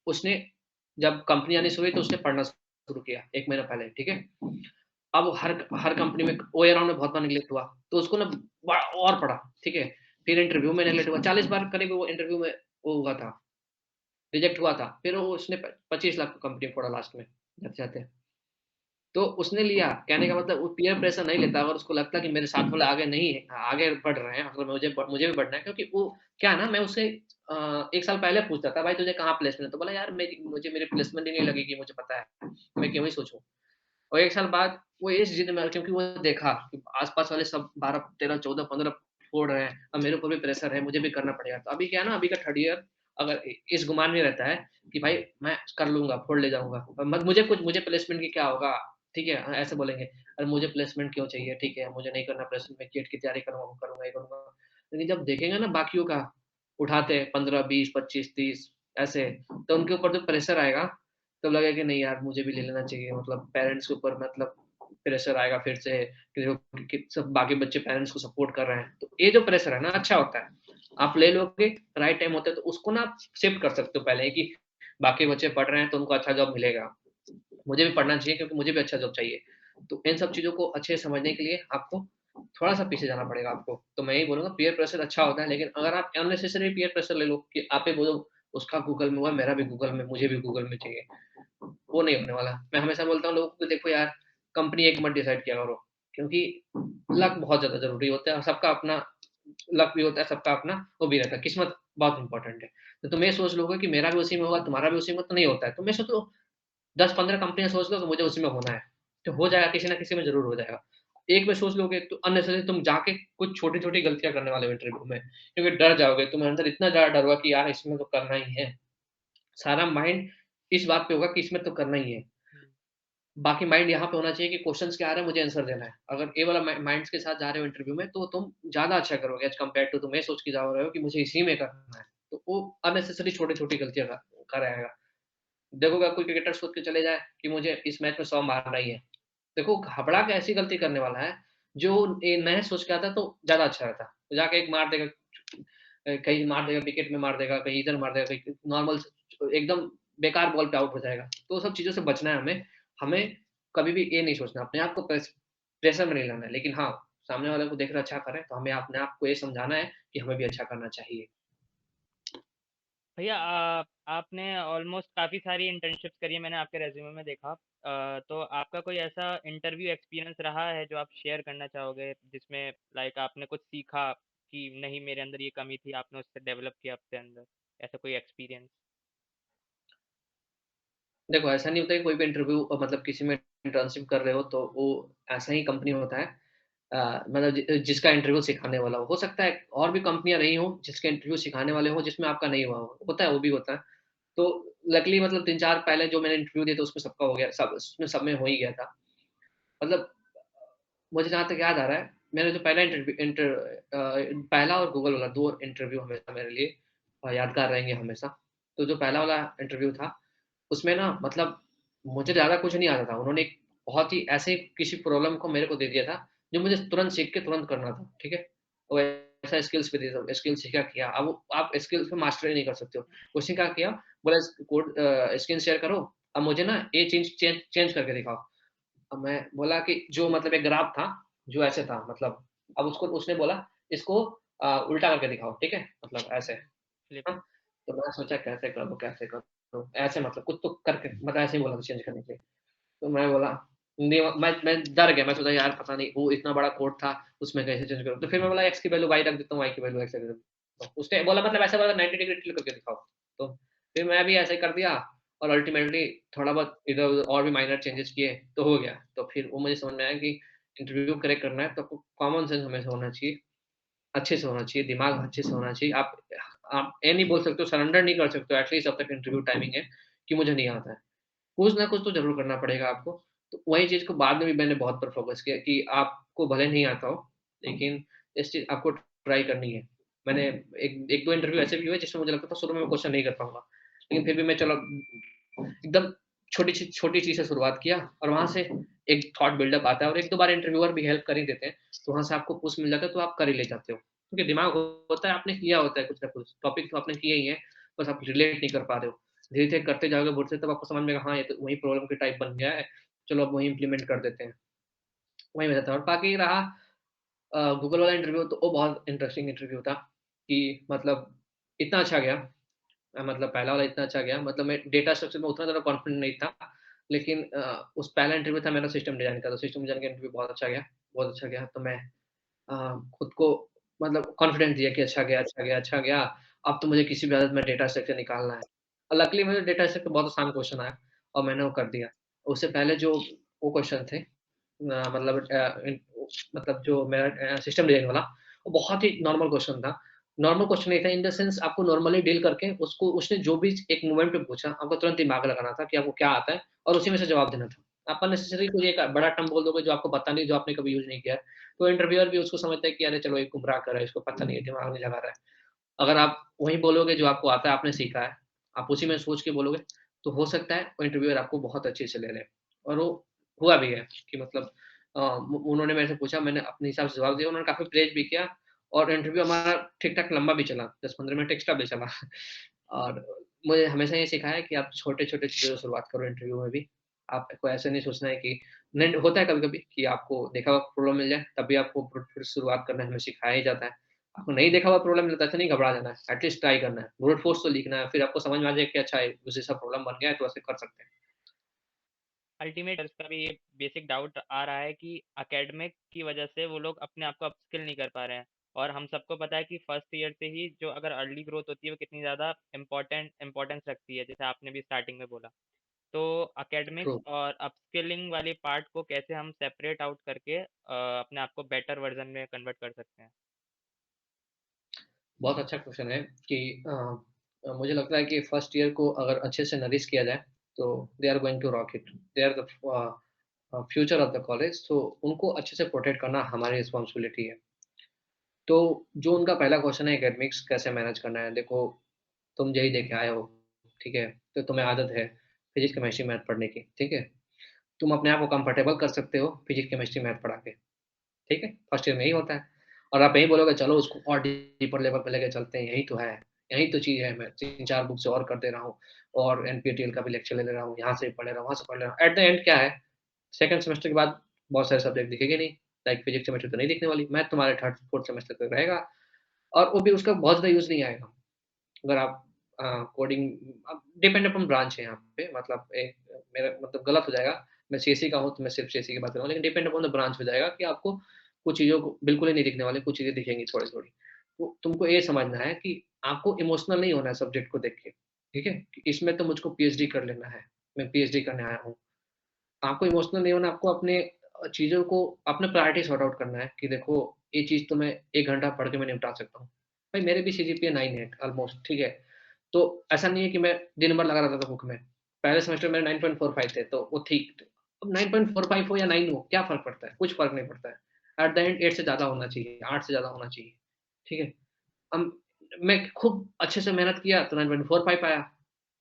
उसने जब कंपनी आनी शुरू हुई तो उसने पढ़ना शुरू किया 1 महीना पहले, ठीक है? अब हर कंपनी में वे राउंड में बहुत बार नेगलेक्ट हुआ, तो उसको ना और पड़ा, ठीक है? फिर इंटरव्यू में नेगलेक्ट हुआ, 40 बार करीब वो इंटरव्यू में वो हुआ था, रिजेक्ट हुआ था। फिर वो उसने 25 लाख का कंपनी फोड़ा लास्ट में, जाते-जाते। तो उसने लिया, कहने का मतलब वो पीयर प्रेशर नहीं लेता, अगर उसको लगता है कि मेरे साथ वाले आगे नहीं है, आगे बढ़ रहे हैं, अगर मुझे भी बढ़ना है, क्योंकि वो क्या है ना, मैं उससे 1 साल पहले पूछता था, "भाई तुझे कहाँ प्लेसमेंट है?" तो बोला, "यार मेरी प्लेसमेंट ही नहीं लगेगी, मुझे पता है, मैं क्यों ही सोचूँ?" और 1 साल बाद वो इस जिद में, क्योंकि वो देखा कि आस-पास वाले सब 12, 13, 14, 15 फोड़ रहे हैं, अब मेरे ऊपर भी प्रेशर है, मुझे भी करना पड़ेगा। तो अभी क्या है ना, अभी का थर्ड ईयर अगर इस गुमान में रहता है कि भाई मैं कर लूँगा, फोड़ ले जाऊँगा, और मुझे प्लेसमेंट की क्या होगा, ठीक है? ऐसे बोलेंगे, "अरे मुझे प्लेसमेंट क्यों चाहिए? ठीक है, मुझे नहीं करना प्लेसमेंट, मैं गेट की तैयारी करूँगा, वो करूँगा, ये करूँगा।" लेकिन जब देखेंगे ना बाकियों का, उठाते 15, 20, 25, 30 ऐसे, तो उनके ऊपर जो प्रेशर आएगा, तब लगेगा कि नहीं यार मुझे भी ले लेना चाहिए, मतलब पेरेंट्स के ऊपर मतलब प्रेशर आएगा फिर से कि देखो कि सब बाकी बच्चे पेरेंट्स को सपोर्ट कर रहे हैं। तो ये जो प्रेशर है ना अच्छा होता है। आप ले लोगे, राइट टाइम होता है तो उसको ना आप शिफ्ट कर सकते हो पहले ही कि बाकी बच्चे पढ़ रहे हैं तो उनको अच्छा जॉब मिलेगा। मुझे भी पढ़ना चाहिए क्योंकि मुझे भी अच्छा जॉब चाहिए। तो इन सब चीज़ों को अच्छे से समझने के लिए आपको थोड़ा-सा पीछे जाना पड़ेगा आपको। तो मैं यही बोलूँगा पीयर प्रेशर अच्छा होता है, लेकिन अगर आप अननेसेसरी पीयर प्रेशर ले लो कि आप ही बोलो उसका गूगल में हुआ, मेरा भी गूगल में, मुझे भी गूगल में चाहिए। वो नहीं होने वाला। मैं हमेशा बोलता हूँ लोगों को देखो यार, कंपनी एक मत डिसाइड किया करो, क्योंकि लक बहुत ज़्यादा ज़रूरी होता है और सबका अपना लक भी होता है, सबका अपना वो भी रहता है, किस्मत बहुत इम्पोर्टेंट है। तो तुम ये सोच लोगे कि मेरा भी उसी में होगा, तुम्हारा भी उसी में, तो नहीं होता है। तुम ये सोच लो 10-15 कंपनियाँ सोच लो कि मुझे उसी में होना है, तो हो जाएगा, किसी न किसी में ज़रूर हो जाएगा। एक में सोच लोगे तो अननेसेसरी तुम जाके कुछ छोटी-छोटी गलतियाँ करने वाले हो इंटरव्यू में, क्योंकि डर जाओगे, तुम्हारे अंदर इतना ज़्यादा डर होगा कि यार इसमें तो करना ही है। सारा माइंड इस बात पे होगा कि इसमें तो करना ही है। हुँ। बाकी माइंड यहाँ पे होना चाहिए कि क्वेश्चन्स क्या आ रहे हैं, मुझे आंसर देना है। अगर ये वाला माइंड्स के साथ जा रहे हो इंटरव्यू में, तो तुम ज़्यादा अच्छा करोगे एज़ कम्पेयर टू तुम ये सोच के जा रहे हो कि मुझे इसी में करना है। तो वो अननेसेसरी छोटी-छोटी गलतियाँ कर आएगा। देखोगे कोई क्रिकेटर सोच के चले जाए कि मुझे इस मैच में 100 मारना ही है। देखो घबरा के ऐसी गलती करने वाला है, जो ये नया सोच के आता तो ज़्यादा अच्छा रहता। तो जाके एक मार देगा, कहीं मार देगा, विकेट में मार देगा, कहीं इधर मार देगा, कहीं नॉर्मल एकदम बेकार बॉल पे आउट हो जाएगा। तो सब चीज़ों से बचना है हमें। हमें कभी भी ये नहीं सोचना, अपने आप को प्रेशर में नहीं लाना है। लेकिन हाँ, सामने वाले को देख रहे अच्छा कर रहे हैं, तो हमें अपने आप को ये समझाना है कि हमें भी अच्छा करना चाहिए। भैया आपने ऑलमोस्ट काफ़ी सारी इंटर्नशिप्स करी है, मैंने आपके रेज़्यूमे में देखा। तो आपका कोई ऐसा इंटरव्यू एक्सपीरियंस रहा है जो आप शेयर करना चाहोगे, जिसमें लाइक आपने कुछ सीखा कि नहीं मेरे अंदर ये कमी थी, आपने उससे डेवलप किया अपने अंदर, ऐसा कोई एक्सपीरियंस? देखो, ऐसा नहीं होता कि कोई भी इंटरव्यू मतलब किसी में इंटर्नशिप कर रहे हो तो वो ऐसा ही कंपनी होता है। मतलब जिसका इंटरव्यू सिखाने वाला हो। सकता है और भी कंपनियाँ रही हों जिसके इंटरव्यू सिखाने वाले हों जिसमें आपका नहीं हुआ हो। होता है, वो भी होता है। तो लकीली मतलब 3-4 पहले जो मैंने इंटरव्यू दिए थे उसमें सबका हो गया, सब में हो ही गया था। मतलब मुझे जहाँ तक याद आ रहा है, मैंने जो पहला और गूगल वाला 2 इंटरव्यू हमेशा मेरे लिए यादगार रहेंगे हमेशा। तो जो पहला वाला इंटरव्यू था, उसमें ना मतलब मुझे ज़्यादा कुछ नहीं आता था। उन्होंने एक बहुत ही ऐसे किसी प्रॉब्लम को मेरे को दे दिया था, जो मुझे तुरंत सीख के तुरंत करना था, ठीक है? वो ऐसा स्किल्स पे दिया था, स्किल सीखा किया। अब वो आप स्किल्स पे मास्टरी नहीं कर सकते हो। उसने क्या किया, बोला स्क्रीन शेयर करो, अब मुझे ना ये चीज़ चेंज करके दिखाओ। अब मैं बोला कि जो मतलब एक ग्राफ था, जो ऐसे था मतलब, अब उसको उसने बोला इसको उल्टा करके दिखाओ, ठीक है? मतलब ऐसे, फ्लिप। हाँ? तो मैं सोचा कैसे करूँ? ऐसे मतलब कुछ तो करके मतलब ऐसे ही बोला था चेंज करने के लिए। तो मैं बोला नहीं मैं डर गया, मैं सोचा यार पता नहीं वो इतना बड़ा कोड था, उसमें कैसे चेंज करूँ? तो फिर मैं बोला एक्स की वैल्यू वाई रख देता हूँ, वाई की वैल्यू एक्स रख देता हूँ। उसने बोला मतलब ऐसा बोला 90 डिग्री टिल्ट करके दिखाओ। तो फिर मैं भी ऐसे ही कर दिया और अल्टीमेटली थोड़ा बहुत इधर-उधर और भी माइनर चेंजेस किए, तो हो गया। तो फिर वो मुझे समझ में आया कि इंटरव्यू क्रैक करना है तो आपको कॉमन सेंस हमेशा होना चाहिए, अच्छे से होना चाहिए, दिमाग अच्छे से होना चाहिए। आप ये नहीं बोल सकते हो, सरेंडर नहीं कर सकते हो एटलीस्ट जब तक इंटरव्यू टाइमिंग है, कि मुझे नहीं आता है। कुछ ना कुछ तो ज़रूर करना पड़ेगा आपको। तो वही चीज़ को बाद में भी मैंने बहुत बार फ़ोकस किया कि आपको भले नहीं आता हो, लेकिन इस चीज़ आपको ट्राई करनी है। मैंने एक 1-2 इंटरव्यू ऐसे भी हुए जिसमें मुझे लगता था शुरू में मैं क्वेश्चन नहीं कर पाऊँगा। लेकिन फिर भी मैं चलो एकदम छोटी चीज़ से शुरुआत किया और वहाँ से एक थॉट बिल्डअप आता है और 1-2 बार इंटरव्यूअर भी हेल्प कर ही देते हैं। तो वहाँ से आपको पुश मिल जाता है तो आप कर ही ले जाते हो। क्योंकि दिमाग होता है, आपने किया होता है कुछ ना कुछ, टॉपिक तो आपने किए ही हैं, बस आप रिलेट नहीं कर पा रहे हो। धीरे-धीरे करते जाओगे, बढ़ते तब आपको समझ में आएगा हाँ, ये तो वही प्रॉब्लम के टाइप बन गया है, चलो अब वही इम्प्लीमेंट कर देते हैं। वहीं में था और बाकी रहा गूगल वाला इंटरव्यू तो वो बहुत इंटरेस्टिंग इंटरव्यू था कि मतलब इतना अच्छा गया। मतलब पहला वाला इतना अच्छा गया मतलब मैं डेटा स्ट्रक्चर में उतना ज़्यादा कॉन्फिडेंट नहीं था। लेकिन उस पहला इंटरव्यू था मेरा सिस्टम डिज़ाइन का, तो सिस्टम डिज़ाइन का इंटरव्यू बहुत अच्छा गया। तो मैं खुद को मतलब कॉन्फिडेंस दिया कि अच्छा गया, अच्छा गया, अच्छा गया। अब तो मुझे किसी भी हालत में डेटा स्ट्रक्चर निकालना है। और लकीली मुझे डेटा स्ट्रक्चर बहुत आसान क्वेश्चन आया और मैंने वो कर दिया। उससे पहले जो वो क्वेश्चन थे मतलब मतलब जो मेरा सिस्टम डिज़ाइन वाला, वो बहुत ही नॉर्मल क्वेश्चन था। नॉर्मल क्वेश्चन नहीं था इन द सेंस आपको नॉर्मली डील करके उसको उसने जो भी एक मोमेंट पे पूछा, आपको तुरंत दिमाग लगाना था कि आपको क्या आता है और उसी में से जवाब देना था। आप अननेसेसरी कोई एक बड़ा टर्म बोल दोगे जो आपको पता नहीं, जो आपने कभी यूज़ नहीं किया है, तो इंटरव्यूअर भी उसको समझता है कि अरे चलो ये गुमराह कर रहा है, इसको पता नहीं है, दिमाग नहीं लगा रहा है। अगर आप वही बोलोगे जो आपको आता है, आपने सीखा है, आप उसी में सोच के बोलोगे, तो हो सकता है वो इंटरव्यूअर आपको बहुत अच्छे से ले ले। और वो हुआ भी है कि मतलब उन्होंने मेरे से पूछा, मैंने अपने हिसाब से जवाब दिया, उन्होंने काफ़ी प्रेज़ भी किया और इंटरव्यू हमारा ठीक-ठाक लंबा भी चला, 10-15 मिनट एक्स्ट्रा भी चला। और मुझे हमेशा ये सिखाया है कि आप छोटे-छोटे चीज़ों से शुरुआत करो इंटरव्यू में भी। आपको ऐसा नहीं सोचना है कि नहीं होता है कभी-कभी कि आपको देखा हुआ प्रॉब्लम मिल जाए, तभी आपको फिर शुरुआत करना हमें सिखाया ही जाता है। आपको नहीं देखा हुआ प्रॉब्लम मिलता है तो नहीं घबरा जाना है, एटलीस्ट ट्राई करना है। ब्रूट फोर्स तो लिखना है, फिर आपको समझ में आ जाएगा कि अच्छा है, उस जैसा प्रॉब्लम बन गया है तो ऐसे कर सकते हैं। अल्टीमेट इसका भी एक बेसिक डाउट आ रहा है कि एकेडमिक की वजह से वो लोग अपने आप को अपस्किल नहीं कर पा रहे हैं। और हम सबको पता है कि फर्स्ट ईयर से ही जो अगर अर्ली ग्रोथ होती है वो कितनी ज़्यादा इम्पोर्टेंस रखती है, जैसे आपने भी स्टार्टिंग में बोला। तो ट्रू, एकेडमिक्स और अपस्किलिंग वाली पार्ट को कैसे हम सेपरेट आउट करके अपने आप को बेटर वर्जन में कन्वर्ट कर सकते हैं? बहुत अच्छा क्वेश्चन है कि मुझे लगता है कि फर्स्ट ईयर को अगर अच्छे से नरिश किया जाए, तो they are going to rock it. They are the future of the college, तो उनको अच्छे से प्रोटेक्ट करना हमारी रिस्पॉन्सिबिलिटी है। तो जो उनका पहला क्वेश्चन है एकेडमिक्स कैसे मैनेज करना है, देखो तुम जेईई दे के आए हो, ठीक है? तो तुम्हें आदत है फिज़िक्स, केमिस्ट्री, मैथ पढ़ने की, ठीक है? तुम अपने आप को कंफर्टेबल कर सकते हो फिज़िक्स, केमिस्ट्री, मैथ पढ़ा के, ठीक है? फर्स्ट ईयर में यही होता है और आप यही बोलोगे चलो उसको और डीपर लेवल पे लेके चलते हैं, यही तो है, यही तो चीज़ है, मैं 3-4 बुक से और कर दे रहा हूँ और एनपीटीईएल का भी लेक्चर ले ले रहा हूँ, यहाँ से भी पढ़ ले रहा हूँ, वहाँ से पढ़ ले रहा हूँ। एट द एंड क्या है, सेकंड सेमेस्टर के बाद बहुत सारे सब्जेक्ट दिखेंगे नहीं, लाइक फिज़िक्स, केमिस्ट्री तो नहीं दिखने वाली, मैथ तुम्हारे 3rd, 4th सेमेस्टर तक रहेगा और वो भी उसका बहुत ज़्यादा यूज़ नहीं आएगा। अगर आप कोडिंग अब डिपेंड अपॉन ब्रांच है यहाँ पे मतलब मेरा मतलब गलत हो जाएगा। मैं सीएसई का हूँ, तो मैं सिर्फ सीएसई की बात कर रहा हूँ, लेकिन डिपेंड अपॉन द ब्रांच हो जाएगा कि आपको कुछ चीज़ों को बिल्कुल ही नहीं दिखने वाली, कुछ चीज़ें दिखेंगी थोड़ी-थोड़ी। तो तुमको ये समझना है कि आपको इमोशनल नहीं होना है सब्जेक्ट को देख के, ठीक है? कि इसमें तो मुझको पीएचडी कर लेना है, मैं पीएचडी करने आया हूँ। आपको इमोशनल नहीं होना, आपको अपने चीज़ों को अपने प्रायोरिटी सॉर्ट आउट करना है कि देखो, ये चीज़ तो मैं 1 घंटा पढ़ के मैं निपटा सकता हूँ। भाई मेरे भी सीजीपीए 9 है ऑलमोस्ट, ठीक है? तो ऐसा नहीं है कि मैं दिन भर लगा रहता था बुक में। पहले सेमेस्टर में 9.45 थे, तो वो ठीक। अब 9.45 हो या 9 हो, क्या फ़र्क पड़ता है? कुछ फ़र्क नहीं पड़ता है। एट द एंड 8 से ज़्यादा होना चाहिए, 8 से ज़्यादा होना चाहिए, ठीक है? अब मैं खूब अच्छे से मेहनत किया तो 9.45 आया।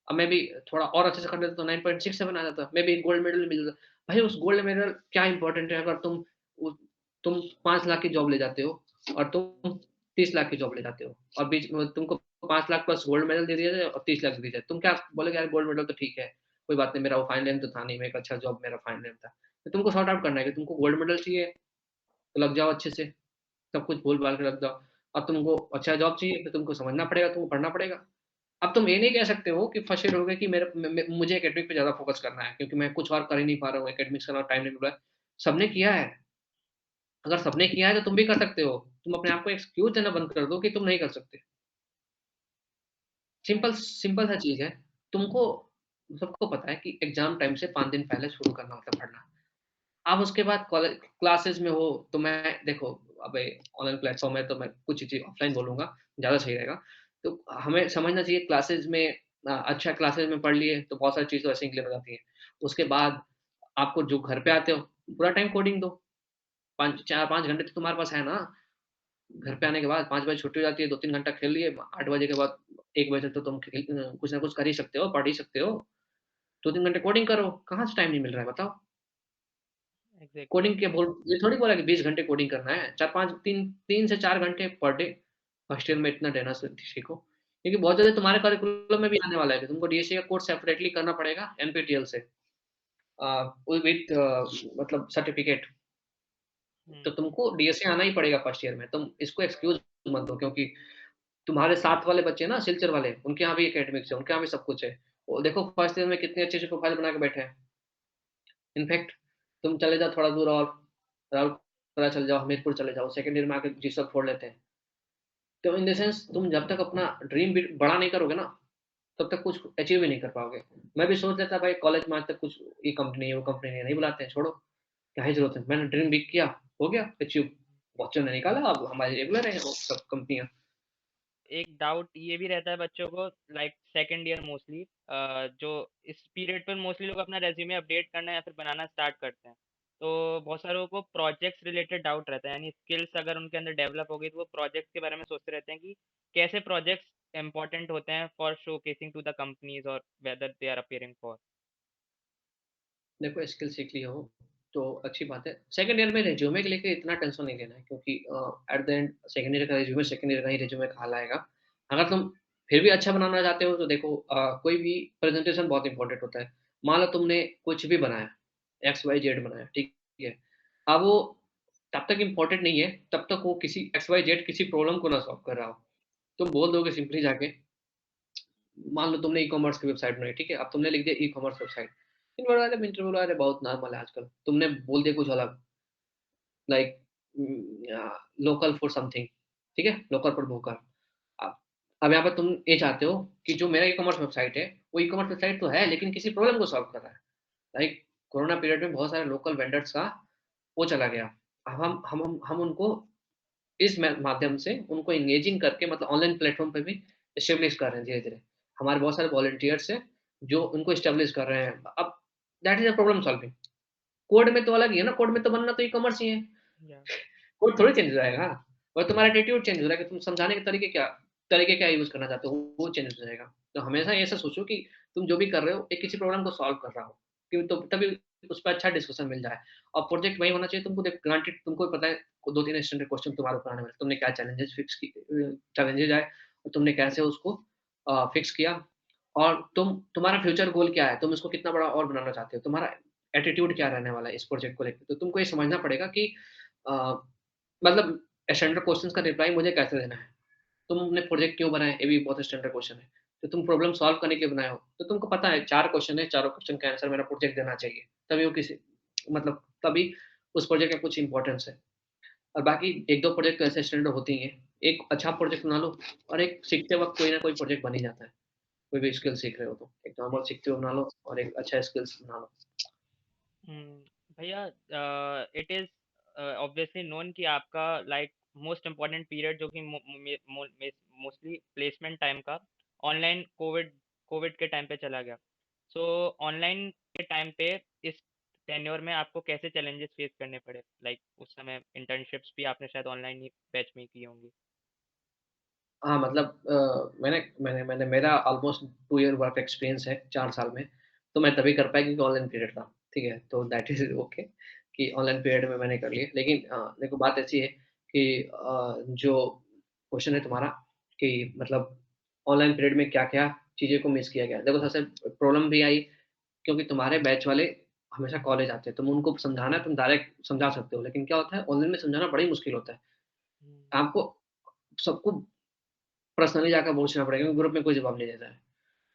अब मैं भी थोड़ा और अच्छे से कर लेता तो 9.67 आ जाता, मे बी गोल्ड मेडल मिल जाता। भाई उस गोल्ड मेडल क्या इम्पोर्टेंट है अगर उ तुम 5 लाख की जॉब ले जाते हो और तुम 30 लाख की जॉब ले जाते हो और बीच में तुमको 5 लाख प्लस गोल्ड मेडल दे दिया जाए और 30 लाख दे दिया जाए। तुम क्या बोलोगे यार गोल्ड मेडल तो ठीक है, कोई बात नहीं मेरा वो फाइनल एम तो था नहीं, मैं एक अच्छा जॉब मेरा फाइनल एम था। तो तुमको सॉर्ट आउट करना है कि तुमको गोल्ड मेडल चाहिए, तो लग जाओ अच्छे से, सब कुछ भूल-भाल के रख दो। अब तुमको अच्छा जॉब चाहिए तो तुमको समझना पड़ेगा, तुमको पढ़ना पड़ेगा। अब तुम ये नहीं कह सकते हो कि फर्स्ट ईयर हो गए कि मेरे मुझे एकेडमिक पे ज़्यादा फ़ोकस करना है क्योंकि मैं कुछ और कर ही नहीं पा रहा हूँ, एकेडमिक्स का टाइम नहीं मिल रहा है। सबने किया है, अगर सबने किया है तो तुम भी कर सकते हो। तुम अपने आप को एक्सक्यूज़ देना बंद कर दो कि तुम नहीं कर सकते। सिंपल सिंपल सा चीज़ है। तुमको सबको पता है कि एग्ज़ाम टाइम से 5 दिन पहले शुरू करना होता है पढ़ना। आप उसके बाद कॉलेज क्लासेस में हो तो मैं देखो अब ऑनलाइन प्लेटफ़ॉर्म है तो मैं कुछ चीज़ें ऑफ़लाइन बोलूँगा, ज़्यादा सही रहेगा। तो हमें समझना चाहिए क्लासेस में अच्छा क्लासेस में पढ़ लिए तो बहुत सारी चीज़ें तो ऐसे ही क्लियर हो जाती हैं। उसके बाद आपको जो घर पे आते हो, पूरा टाइम कोडिंग दो। 5 4-5 घंटे तो तुम्हारे पास है ना। घर पे आने के बाद 5 बजे छुट्टी हो जाती है, 2-3 घंटा खेल लिए, 8 बजे के बाद 1 बजे तक तो तुम कुछ ना कुछ कर ही सकते हो, पढ़ ही सकते हो। 2-3 घंटे कोडिंग करो, कहाँ से टाइम नहीं मिल रहा है बताओ? एग्ज़ैक्टली। कोडिंग क्या बोल ये थोड़ी बोला कि 20 घंटे कोडिंग करना है, 4-5 3 से 4 घंटे पर डे फर्स्ट ईयर में इतना देना सीखो। क्योंकि बहुत ज़्यादा तुम्हारे करिकुलम में भी आने वाला है कि तुमको डीएसए का कोर्स सेपरेटली करना पड़ेगा एनपीटीईएल से विथ मतलब सर्टिफिकेट। तो हुँ, तुमको डीएसए आना ही पड़ेगा फर्स्ट ईयर में। तुम इसको एक्सक्यूज़ मत दो, क्योंकि तुम्हारे साथ वाले बच्चे ना सिलचर वाले, उनके यहाँ भी एकेडमिक्स है, उनके यहाँ भी सब कुछ है। वो देखो फर्स्ट ईयर में कितने अच्छे-अच्छे प्रोफाइल बना के बैठे हैं। इनफैक्ट तुम चले जाओ थोड़ा दूर और राउरकेला चले जाओ, हमीरपुर चले जाओ, सेकंड ईयर में आके जी-सॉल्व फोड़ लेते हैं। तो इन द सेंस तुम जब तक अपना ड्रीम भी बड़ा नहीं करोगे ना, तब तक कुछ अचीव ही नहीं कर पाओगे। मैं भी सोच लेता भाई कॉलेज में आज तक कुछ ये कंपनी है, वो कंपनी है, नहीं बुलाते हैं, छोड़ो, क्या ही ज़रूरत है। मैंने ड्रीम बिग किया, हो गया अचीव, बच्चों ने निकाला, अब हमारी रेगुलर है वो सब कंपनियाँ। एक डाउट ये भी रहता है बच्चों को, लाइक सेकंड ईयर मोस्टली, जो इस पीरियड पर मोस्टली लोग अपना रेज्यूमे अपडेट करना या फिर बनाना स्टार्ट करते हैं। तो बहुत सारे लोगों को प्रोजेक्ट्स रिलेटेड डाउट रहता है, यानी स्किल्स अगर उनके अंदर डेवलप हो गई तो वो प्रोजेक्ट्स के बारे में सोचते रहते हैं कि कैसे प्रोजेक्ट्स इंपॉर्टेंट होते हैं for showcasing to the companies और whether they are appearing for. देखो स्किल सीख लिया हो, तो अच्छी बात है। सेकंड ईयर में रिज्यूमे के लेके इतना टेंशन नहीं लेना है, क्योंकि at the end second year का ही रिज्यूमे काम आएगा। अगर तुम फिर भी अच्छा बनाना चाहते हो तो देखो कोई भी प्रेज़ेंटेशन बहुत इम्पोर्टेंट होता है। मान लो तुमने कुछ भी बनाया, एक्स, वाई, ज़ेड बनाया, ठीक है। अब वो तब तक इम्पोर्टेंट नहीं है, तब तक वो किसी एक्स, वाई, ज़ेड किसी प्रॉब्लम को ना सॉल्व कर रहा हो। तुम बोल दोगे सिंपली जाके, मान लो तुमने ई-कॉमर्स की वेबसाइट बनाई, ठीक है? अब तुमने लिख दिया ई-कॉमर्स वेबसाइट। इंटरव्यू वाले इंटरव्यू वाले बहुत नॉर्मल है आजकल। तुमने बोल दिया कुछ अलग, लाइक लोकल फॉर समथिंग, ठीक है? Local for vocal. अब अब यहाँ पे तुम ये चाहते हो कि जो मेरा ई-कॉमर्स वेबसाइट है, वो ई-कॉमर्स वेबसाइट तो है, लेकिन किसी प्रॉब्लम को सॉल्व कर रहा है। लाइक कोरोना पीरियड में बहुत सारे लोकल वेंडर्स का वो चला गया। अब हम उनको इस माध्यम से उनको एंगेजिंग करके, मतलब ऑनलाइन प्लेटफ़ॉर्म पे भी एस्टेब्लिश कर रहे हैं धीरे-धीरे। हमारे बहुत सारे वॉलंटियर्स हैं, जो उनको एस्टेब्लिश कर रहे हैं। अब that is a problem solving. Code में तो अलग ही है ना, कोड में तो बनना तो ई-कॉमर्स ही है। या कोड थोड़ी चेंज हो जाएगा, और तुम्हारा एटीट्यूड चेंज हो रहा है कि तुम समझाने के तरीके क्या यूज़ करना चाहते हो, वो चेंज हो जाएगा। तो हमेशा ऐसा सोचो कि तुम जो भी कर रहे हो, एक किसी प्रॉब्लम को सॉल्व कर रहा हो, कि तो तभी उस पे अच्छा डिस्कशन मिल जाए। और प्रोजेक्ट वही होना चाहिए तुमको, देख ग्रांटेड तुमको भी पता है 2-3 स्टैंडर्ड क्वेश्चन तुम्हारे ऊपर आने वाले हैं। तुमने क्या चैलेंजेज़ आए और तुमने कैसे उसको फिक्स किया, और तुम्हारा फ्यूचर गोल क्या है? तुम इसको कितना बड़ा और बनाना चाहते हो? तुम्हारा एटीट्यूड क्या रहने वाला है इस प्रोजेक्ट को लेके? तो तुमको ये समझना पड़ेगा कि अ, मतलब स्टैंडर्ड क्वेश्चन्स का रिप्लाई मुझे कैसे देना है? तुमने प्रोजेक्ट क्यों बनाया? ये भी बहुत स्टैंडर्ड क्वेश्चन है। तो तुम प्रॉब्लम सॉल्व करने के लिए बनाए हो, तो तुमको पता है 4 क्वेश्चन है, चारों क्वेश्चन का आंसर मेरा प्रोजेक्ट देना चाहिए। तभी वो किसी मतलब तभी उस प्रोजेक्ट का कुछ इम्पोर्टेंस है। और बाकी 1-2 प्रोजेक्ट तो ऐसे स्टैंडर्ड होते ही हैं। एक अच्छा प्रोजेक्ट बना लो, और एक सीखते वक़्त कोई ना कोई प्रोजेक्ट बन ही जाता है। कोई भी स्किल सीख रहे हो तो। एक नॉर्मल सीखते हुए बना लो और एक अच्छा स्किल्स बना लो। हुँ, भैया, इट इज़ ऑब्वियसली नोन कि आपका लाइक मोस्ट इम्पोर्टेंट पीरियड जो कि मोस्टली प्लेसमेंट टाइम का ऑनलाइन कोविड के टाइम पे चला गया। सो ऑनलाइन के टाइम पे इस टेन्योर में आपको कैसे चैलेंजेस फेस करने पड़े? लाइक उस समय इंटर्नशिप्स भी आपने शायद ऑनलाइन ही बैच में ही की होंगी। हाँ, मतलब मैंने मेरा ऑलमोस्ट 2 ईयर वर्क एक्सपीरियंस है 4 साल में, तो मैं तभी कर पाया क्योंकि ऑनलाइन पीरियड था, ठीक है? तो दैट इज़ ओके कि ऑनलाइन पीरियड में मैंने कर लिया। लेकिन देखो बात ऐसी है कि जो क्वेश्चन है तुम्हारा कि मतलब ऑनलाइन पीरियड में क्या-क्या चीज़ें को मिस किया गया। देखो सबसे प्रॉब्लम भी आई क्योंकि तुम्हारे बैच वाले हमेशा कॉलेज आते हैं, तुम उनको समझाना है, तुम डायरेक्ट समझा सकते हो, लेकिन क्या होता है ऑनलाइन में समझाना बड़ा ही मुश्किल होता है। हुँ, आपको सबको पर्सनली जाकर पूछना पड़ेगा क्योंकि ग्रुप में कोई जवाब नहीं देता है।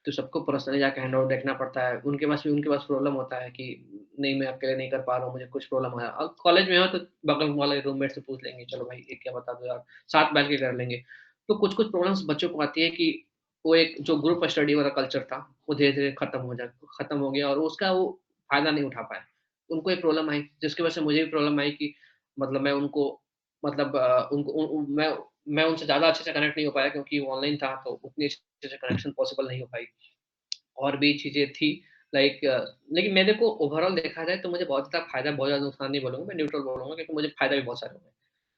तो सबको पर्सनली जाके हैंडआउट देखना पड़ता है। उनके पास प्रॉब्लम होता है कि नहीं मैं अकेले नहीं कर पा रहा हूँ, मुझे कुछ प्रॉब्लम है। अब कॉलेज में हो तो बगल वाले रूममेट से पूछ लेंगे, चलो भाई ये क्या बता दो यार, साथ बैठ के कर लेंगे। तो कुछ-कुछ प्रॉब्लम्स बच्चों को आती है कि वो एक जो ग्रुप स्टडी वाला कल्चर था, वो धीरे-धीरे खत्म हो गया और उसका वो फ़ायदा नहीं उठा पाए। उनको एक प्रॉब्लम आई, जिसकी वजह से मुझे भी प्रॉब्लम आई कि मतलब मैं उनको मतलब उनको उ उ मैं उनसे ज़्यादा अच्छे से कनेक्ट नहीं हो पाया क्योंकि वो ऑनलाइन था, तो उतनी अच्छे से कनेक्शन पॉसिबल नहीं हो पाई। और भी चीज़ें थी लाइक लेकिन मेरे को ओवरऑल देखा जाए तो मुझे बहुत ज़्यादा फ़ायदा, बहुत ज़्यादा नुकसान नहीं बोलूँगा, मैं न्यूट्रल बोलूँगा क्योंकि मुझे फ़ायदा भी बहुत सारे हुए।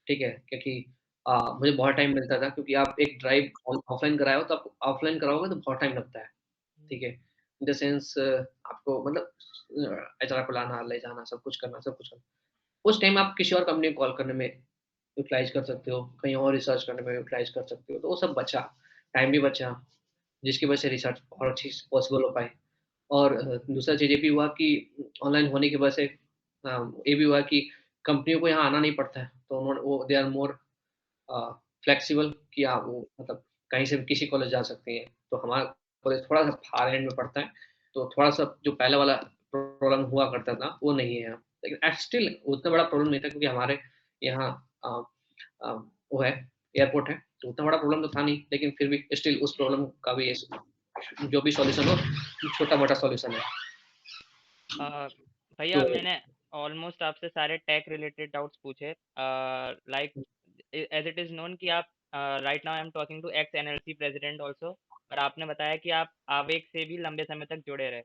ठीक है? क्योंकि मुझे बहुत टाइम मिलता था क्योंकि आप एक ड्राइव ऑफ़लाइन कराए हो तो आप ऑफ़लाइन कराओगे तो बहुत टाइम लगता है। हुँ, ठीक है? इन द सेंस आपको मतलब एचआर को लाना, ले जाना, सब कुछ करना। उस टाइम आप किसी और कंपनी को कॉल करने में यूटिलाइज़ कर सकते हो, कहीं और रिसर्च करने में यूटिलाइज़ कर सकते हो, तो वो सब बचा, टाइम भी बचा, जिसकी वजह से रिसर्च और अच्छी पॉसिबल हो पाई। और दूसरा चीज़ ये भी हुआ कि ऑनलाइन होने की वजह से ये भी हुआ कि कंपनियों को यहाँ आना नहीं पड़ता है, तो उन्होंने वो दे आर मोर फ्लेक्सिबल कि आप वो मतलब कहीं से भी किसी कॉलेज जा सकती हैं। तो हमारा कॉलेज थोड़ा-सा फार एंड में पड़ता है, तो थोड़ा-सा जो पहले वाला प्रॉब्लम हुआ करता था, वो नहीं है यहाँ। लेकिन स्टिल उतना बड़ा प्रॉब्लम नहीं था क्योंकि हमारे यहाँ अ अ, वो है एयरपोर्ट है, तो उतना बड़ा प्रॉब्लम तो था नहीं, लेकिन फिर भी स्टिल उस प्रॉब्लम का भी जो भी सॉल्यूशन हो, छोटा-मोटा सॉल्यूशन है। अ, भैया तो मैंने ऑलमोस्ट आपसे सारे टेक रिलेटेड डाउट्स पूछे। Like as it is known कि आप right now I am talking to ex NLC president also, और आपने बताया कि आप आवेग से भी लंबे समय तक जुड़े रहे।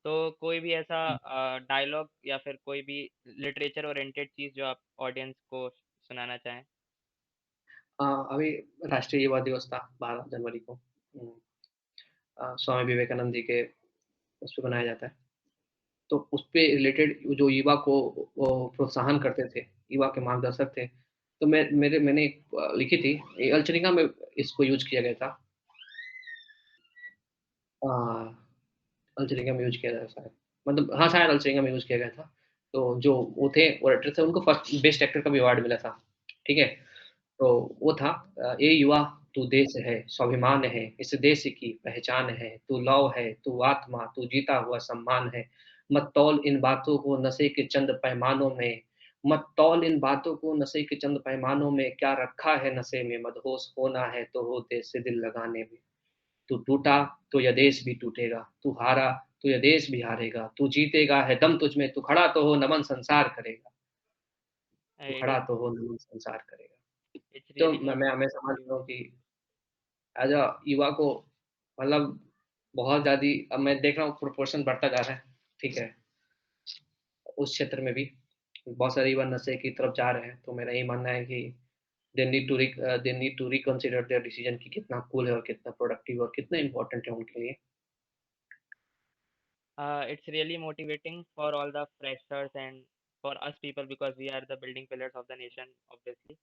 तो कोई भी ऐसा डायलॉग या फिर कोई भी लिटरेचर ओरिएंटेड चीज़ जो आप ऑडियंस को सुनाना चाहें? अभी राष्ट्रीय युवा दिवस था 12 जनवरी को। स्वामी विवेकानंद जी के उस पे मनाया जाता है। तो उसपे रिलेटेड जो युवा को वो प्रोत्साहन करते थे, युवा के मार्गदर्शक थे। तो मैंने एक लिखी थी, ये अल्चरिका में इसको यूज़ किया गया था। अ, अल्चरिका में यूज़ किया गया था शायद। मतलब हाँ, शायद अल्चरिका में यूज़ किया गया था। तो जो वो थे ओरेटर थे, उनको फर्स्ट बेस्ट एक्टर का भी अवार्ड मिला था। ठीक है? तो वो था "ए युवा तू देश है, स्वाभिमान है, इस देश की पहचान है, तू लौ है, तू आत्मा, तू जीता हुआ सम्मान है। मत तौल इन बातों को नशे के चंद पैमानों में, मत तौल इन बातों को नशे के चंद पैमानों में, क्या रखा है नशे में मदहोश होना है तो हो देश से दिल लगाने में। तू टूटा तो यह देश भी टूटेगा, तू हारा तो यह देश भी हारेगा, तू जीतेगा है दम तुझ में, तू खड़ा तो हो नमन संसार करेगा, तू इट खड़ा इज़ तो हो नमन संसार करेगा।" इट्स तो रियली मैं हमेशा मानता हूँ कि एज़ अ युवा को मतलब बहुत ज़्यादा अब मैं देख रहा हूँ प्रोपोर्शन बढ़ता जा रहा है, ठीक है? उस क्षेत्र में भी बहुत सारे युवा नशे की तरफ जा रहे हैं, तो मेरा यही मानना है कि they need to reconsider their decision कि कितना कूल है और कितना प्रोडक्टिव और कितना इम्पोर्टेंट है उनके लिए। it's really motivating for all the freshers and for us people because we are the building pillars of the nation obviously.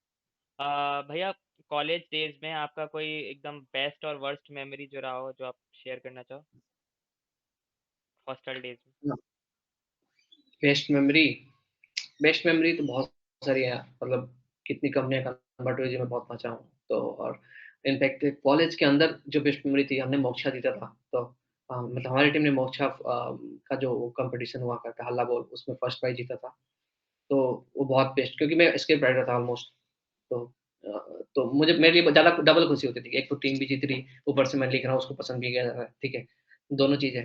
भैया कॉलेज डेज में आपका कोई एकदम बेस्ट और वर्स्ट मेमोरी जो रहा हो जो आप शेयर करना चाहो हॉस्टल डेज में? बेस्ट मेमोरी बेस्ट मेमोरी तो बहुत सारी है, मतलब कितनी कंपनियाँ कन्वर्ट हुई, जी मैं बहुत बचा हूँ। तो और इनफैक्ट कॉलेज के अंदर जो बेस्ट मेमोरी थी, हमने मोक्षा जीता था। तो मतलब हमारी टीम ने मोक्षा का जो कॉम्पिटिशन हुआ करता है, हल्ला बोल, उसमें फर्स्ट प्राइज़ जीता था। तो वो बहुत बेस्ट, क्योंकि मैं एस्केप राइडर था ऑलमोस्ट। तो अ, तो मुझे मेरे लिए ज़्यादा डबल खुशी होती थी। एक तो टीम भी जीत रही, ऊपर से मैं लिख रहा हूँ, उसको पसंद भी किया जा रहा है, ठीक है? दोनों चीज़ है।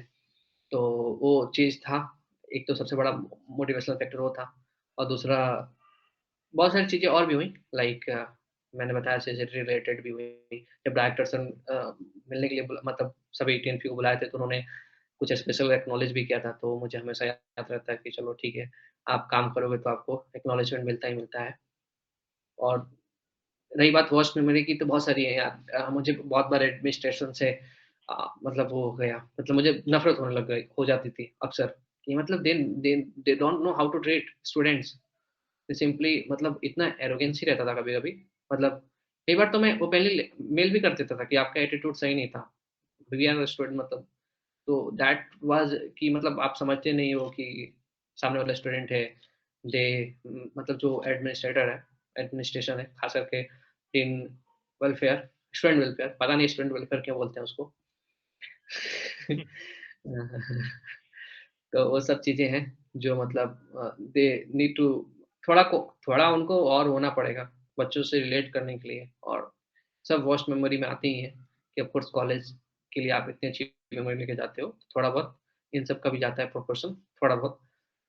तो वो चीज़ था, एक तो सबसे बड़ा मोटिवेशनल फैक्टर वो था, और दूसरा बहुत सारी चीज़ें और भी हुई, लाइक मैंने बताया सर्जरी रिलेटेड भी हुई। जब डायरेक्टर सर मिलने के लिए मतलब सभी टीएनपी को बुलाए थे, तो उन्होंने कुछ स्पेशल एक्नॉलेज भी किया था, तो मुझे हमेशा याद रहता है कि चलो ठीक है, आप काम करोगे तो आपको एक्नॉलेजमेंट मिलता ही मिलता है। और रही बात वर्स्ट मेमोरी की, तो बहुत सारी है यार। मुझे बहुत बार एडमिनिस्ट्रेशन से मतलब वो हो गया, मतलब मुझे नफ़रत होने लग गई हो जाती थी अक्सर, कि मतलब they they don't know how to treat students. They simply मतलब इतना एरोगेंसी रहता था कभी-कभी, मतलब कई बार तो मैं ओपनली मेल भी कर देता था कि आपका एटीट्यूड सही नहीं था। वी आर स्टूडेंट मतलब, तो दैट वाज़ कि मतलब आप समझते नहीं हो कि सामने वाला स्टूडेंट है, दे मतलब जो एडमिनिस्ट्रेशन है, ख़ास करके इन वेलफेयर, स्टूडेंट वेलफेयर, पता नहीं स्टूडेंट वेलफेयर क्यों बोलते हैं उसको। तो वो सब चीज़ें हैं जो मतलब दे नीड टू थोड़ा उनको और होना पड़ेगा, बच्चों से रिलेट करने के लिए। और सब वर्स्ट मेमोरी में आती ही हैं कि ऑफ कोर्स कॉलेज के लिए आप इतनी अच्छी मेमोरी लेके जाते हो, थोड़ा बहुत इन सब का भी जाता है प्रोपोर्शन, थोड़ा बहुत।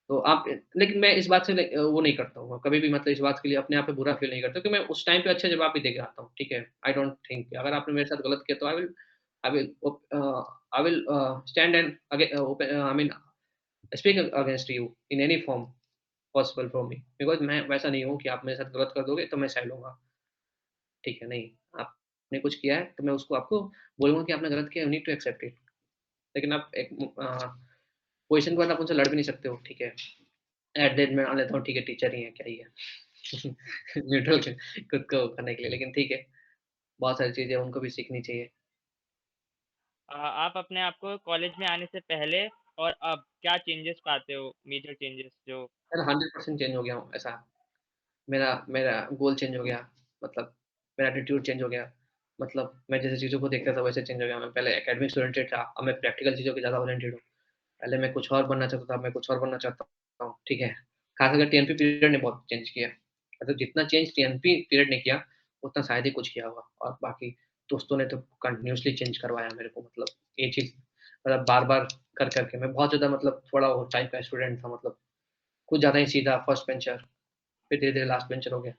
तो आप लेकिन मैं इस बात से वो नहीं करता हूँ, कभी भी मतलब इस बात के लिए अपने आप पे बुरा फ़ील नहीं करता, क्योंकि मैं उस टाइम पे अच्छे जवाब भी दे के आता हूँ, ठीक है? आई डोंट थिंक अगर आपने मेरे साथ गलत किया तो I will stand and I mean speak against you in any form possible for me, because मैं वैसा नहीं हूँ कि आप मेरे साथ गलत कर दोगे तो मैं सह लूँगा, ठीक है? नहीं, आपने कुछ किया है तो मैं उसको आपको बोलूँगा कि आपने गलत किया, you need to accept it. लेकिन आप एक पोज़ीशन के बाद आप उनसे लड़ भी नहीं सकते हो, ठीक है? एट द एंड मैं मान लेता हूँ ठीक है, टीचर ही है, क्या ही है। न्यूट्रल खुद को करने के लिए, लेकिन ठीक है, बहुत सारी चीज़ें उनको भी सीखनी चाहिए। आप अपने आप को कॉलेज में आने से पहले और अब क्या चेंजेस पाते हो, मेजर चेंजेस जो? मैं 100% चेंज हो गया हूँ, ऐसा। मेरा मेरा गोल चेंज हो गया, मतलब मेरा एटीट्यूड चेंज हो गया, मतलब मैं जैसे चीज़ों को देखता था वैसे चेंज हो गया। मैं पहले एकेडमिक्स ओरिएंटेड था, अब मैं प्रैक्टिकल चीज़ों के ज़्यादा ओरिएंटेड हूँ। पहले मैं कुछ और बनना चाहता था, मैं कुछ और बनना चाहता हूँ, ठीक है। खास करके टीएनपी पीरियड ने बहुत चेंज किया। मतलब जितना चेंज टीएनपी पीरियड ने किया, उतना शायद ही कुछ किया होगा और बाकी दोस्तों ने तो कंटिन्यूअसली चेंज करवाया मेरे को, मतलब ये चीज़ मतलब बार-बार कर के मैं बहुत ज़्यादा मतलब थोड़ा वो टाइप का स्टूडेंट था, मतलब कुछ ज़्यादा ही सीधा फर्स्ट बेंचर, फिर धीरे-धीरे लास्ट बेंचर हो गया।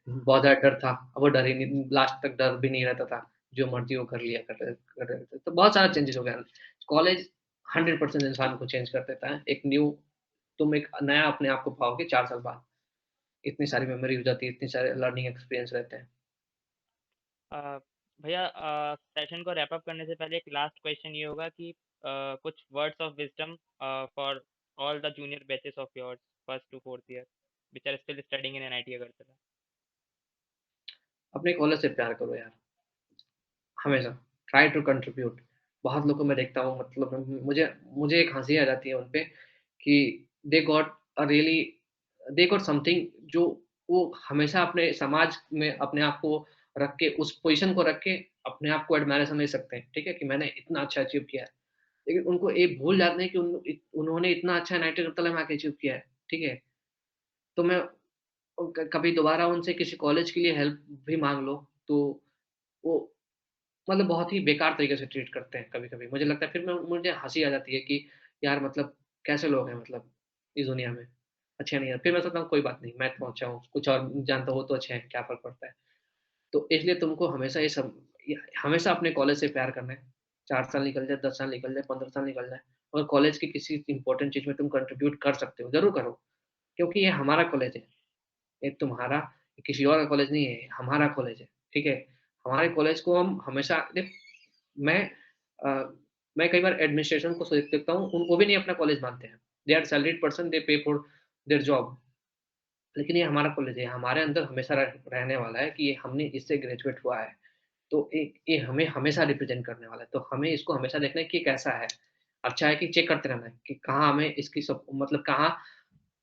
बहुत ज़्यादा डर था, अब वो डर ही नहीं, लास्ट तक डर भी नहीं रहता था, जो मर्ज़ी वो कर रहे थे। तो बहुत सारा चेंजेज़ हो गया। कॉलेज 100% इंसान को चेंज कर देता है। एक न्यू तुम एक नया अपने आप को पाओगे 4 साल बाद। इतनी सारी मेमोरी हो जाती है, इतने सारे लर्निंग एक्सपीरियंस रहते हैं। अ, भैया सेशन को रैप अप करने से पहले एक लास्ट क्वेश्चन ये होगा कि कुछ words of wisdom for all the junior batches of yours first to fourth year which are still studying in NIT Agartala. अपने कॉलेज से प्यार करो यार, हमेशा। Try to contribute. बहुत लोगों को मैं देखता हूँ, मतलब मुझे मुझे एक हँसी आ जाती है उन पे कि they got a really they got something जो वो हमेशा अपने समाज में अपने आप को रख के, उस पोज़ीशन को रख के अपने आप को एडमायर समझ सकते हैं, ठीक है? कि मैंने इतना अच्छा अचीव किया है। लेकिन उनको ये भूल जाते हैं कि उन्होंने इतना अच्छा एनआईटी अगरतला में आके अचीव किया है, ठीक है? तो मैं कभी दोबारा उनसे किसी कॉलेज के लिए हेल्प भी माँग लो, तो वो मतलब बहुत ही बेकार तरीके से ट्रीट करते हैं कभी-कभी। मुझे लगता है फिर मैं मुझे हँसी आ जाती है कि यार मतलब कैसे लोग हैं मतलब इस दुनिया में, अच्छे नहीं है। फिर मैं सोचता हूँ कोई बात नहीं, मैं तो अच्छा हूँ, कुछ और जानता हो तो अच्छे हैं, क्या फ़र्क पड़ता है। तो इसलिए तुमको हमेशा हमेशा अपने कॉलेज से प्यार करना है। 4 साल निकल जाए, 10 साल निकल जाए, 15 साल निकल जाए और कॉलेज की किसी इम्पोर्टेंट चीज़ में तुम कंट्रीब्यूट कर सकते हो, ज़रूर करो। क्योंकि ये हमारा कॉलेज है, ये तुम्हारा ये किसी और का कॉलेज नहीं है, हमारा कॉलेज है, ठीक है? हमारे कॉलेज को हम हमेशा देख मैं अ, मैं कई बार एडमिनिस्ट्रेशन को सोच देखता हूँ, वो भी नहीं अपना कॉलेज मानते हैं। दे आर सैलरीड पर्सन, दे पे फॉर देयर जॉब। लेकिन ये हमारा कॉलेज है, हमारे अंदर हमेशा रहने वाला है कि ये हमने इससे ग्रेजुएट हुआ है। तो ये हमें हमेशा रिप्रेज़ेंट करने वाला है। तो हमें इसको हमेशा देखना है कि ये कैसा है। अच्छा है कि चेक करते रहना है कि कहाँ हमें इसकी मतलब कहाँ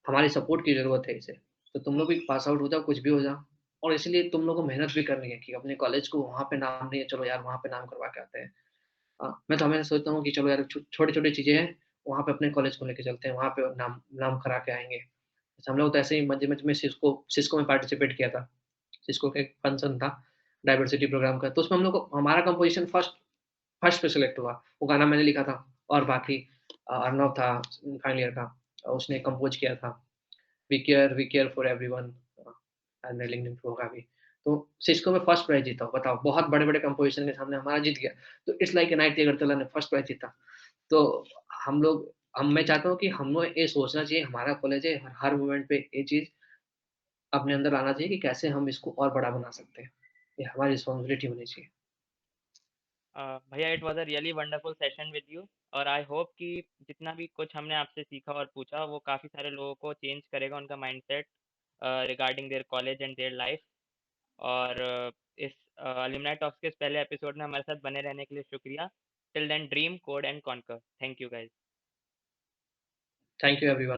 हमारी सपोर्ट की ज़रूरत है इसे। तो तुम लोग भी पास आउट हो जाओ, कुछ भी हो जाओ और इसलिए तुम लोगों को मेहनत भी करनी है कि अपने कॉलेज को वहाँ पे नाम नहीं है, चलो यार वहाँ पे नाम करवा के आते हैं। मैं तो हमेशा सोचता हूँ कि चलो यार छोटी-छोटी चीज़ें हैं, वहाँ पे अपने कॉलेज को लेके चलते हैं, वहाँ पे नाम नाम करा के आएँगे। जैसे हम लोग तो ऐसे ही मज़े-मज़े में सिस्को सिस्को में पार्टिसिपेट किया था। सिस्को का एक फंक्शन था, डाइवर्सिटी प्रोग्राम का, तो उसमें हम लोग को हमारा कंपोज़िशन फर्स्ट फर्स्ट पे सेलेक्ट हुआ। वो गाना मैंने लिखा था और बाकी अर्नव था फाइनल ईयर का, उसने कंपोज़ किया था। We care for everyone and LinkedIn पे होगा भी। तो सिस्को में फर्स्ट प्राइज़ जीता हूँ, बताओ बहुत बड़े-बड़े कंपोज़िशन के सामने हमारा जीत गया। तो इट्स लाइक एनआईटी अगरतला ने फर्स्ट प्राइज़ जीता। तो हम लोग मैं चाहता हूँ कि हम लोग ये सोचना चाहिए हमारा कॉलेज है, हर मोमेंट पे ये चीज़ अपने अंदर लाना चाहिए कि कैसे हम इसको और बड़ा बना सकते हैं। ये हमारी रिस्पॉन्सिबिलिटी होनी चाहिए। भैया it was a really wonderful session with you और आई होप कि जितना भी कुछ हमने आपसे सीखा और पूछा वो काफ़ी सारे लोगों को चेंज करेगा उनका mindset regarding their college and their life और इस अलुमनाई टॉक्स के इस पहले एपिसोड में हमारे साथ बने रहने के लिए शुक्रिया। Till then dream code and conquer. Thank you guys. Thank you everyone.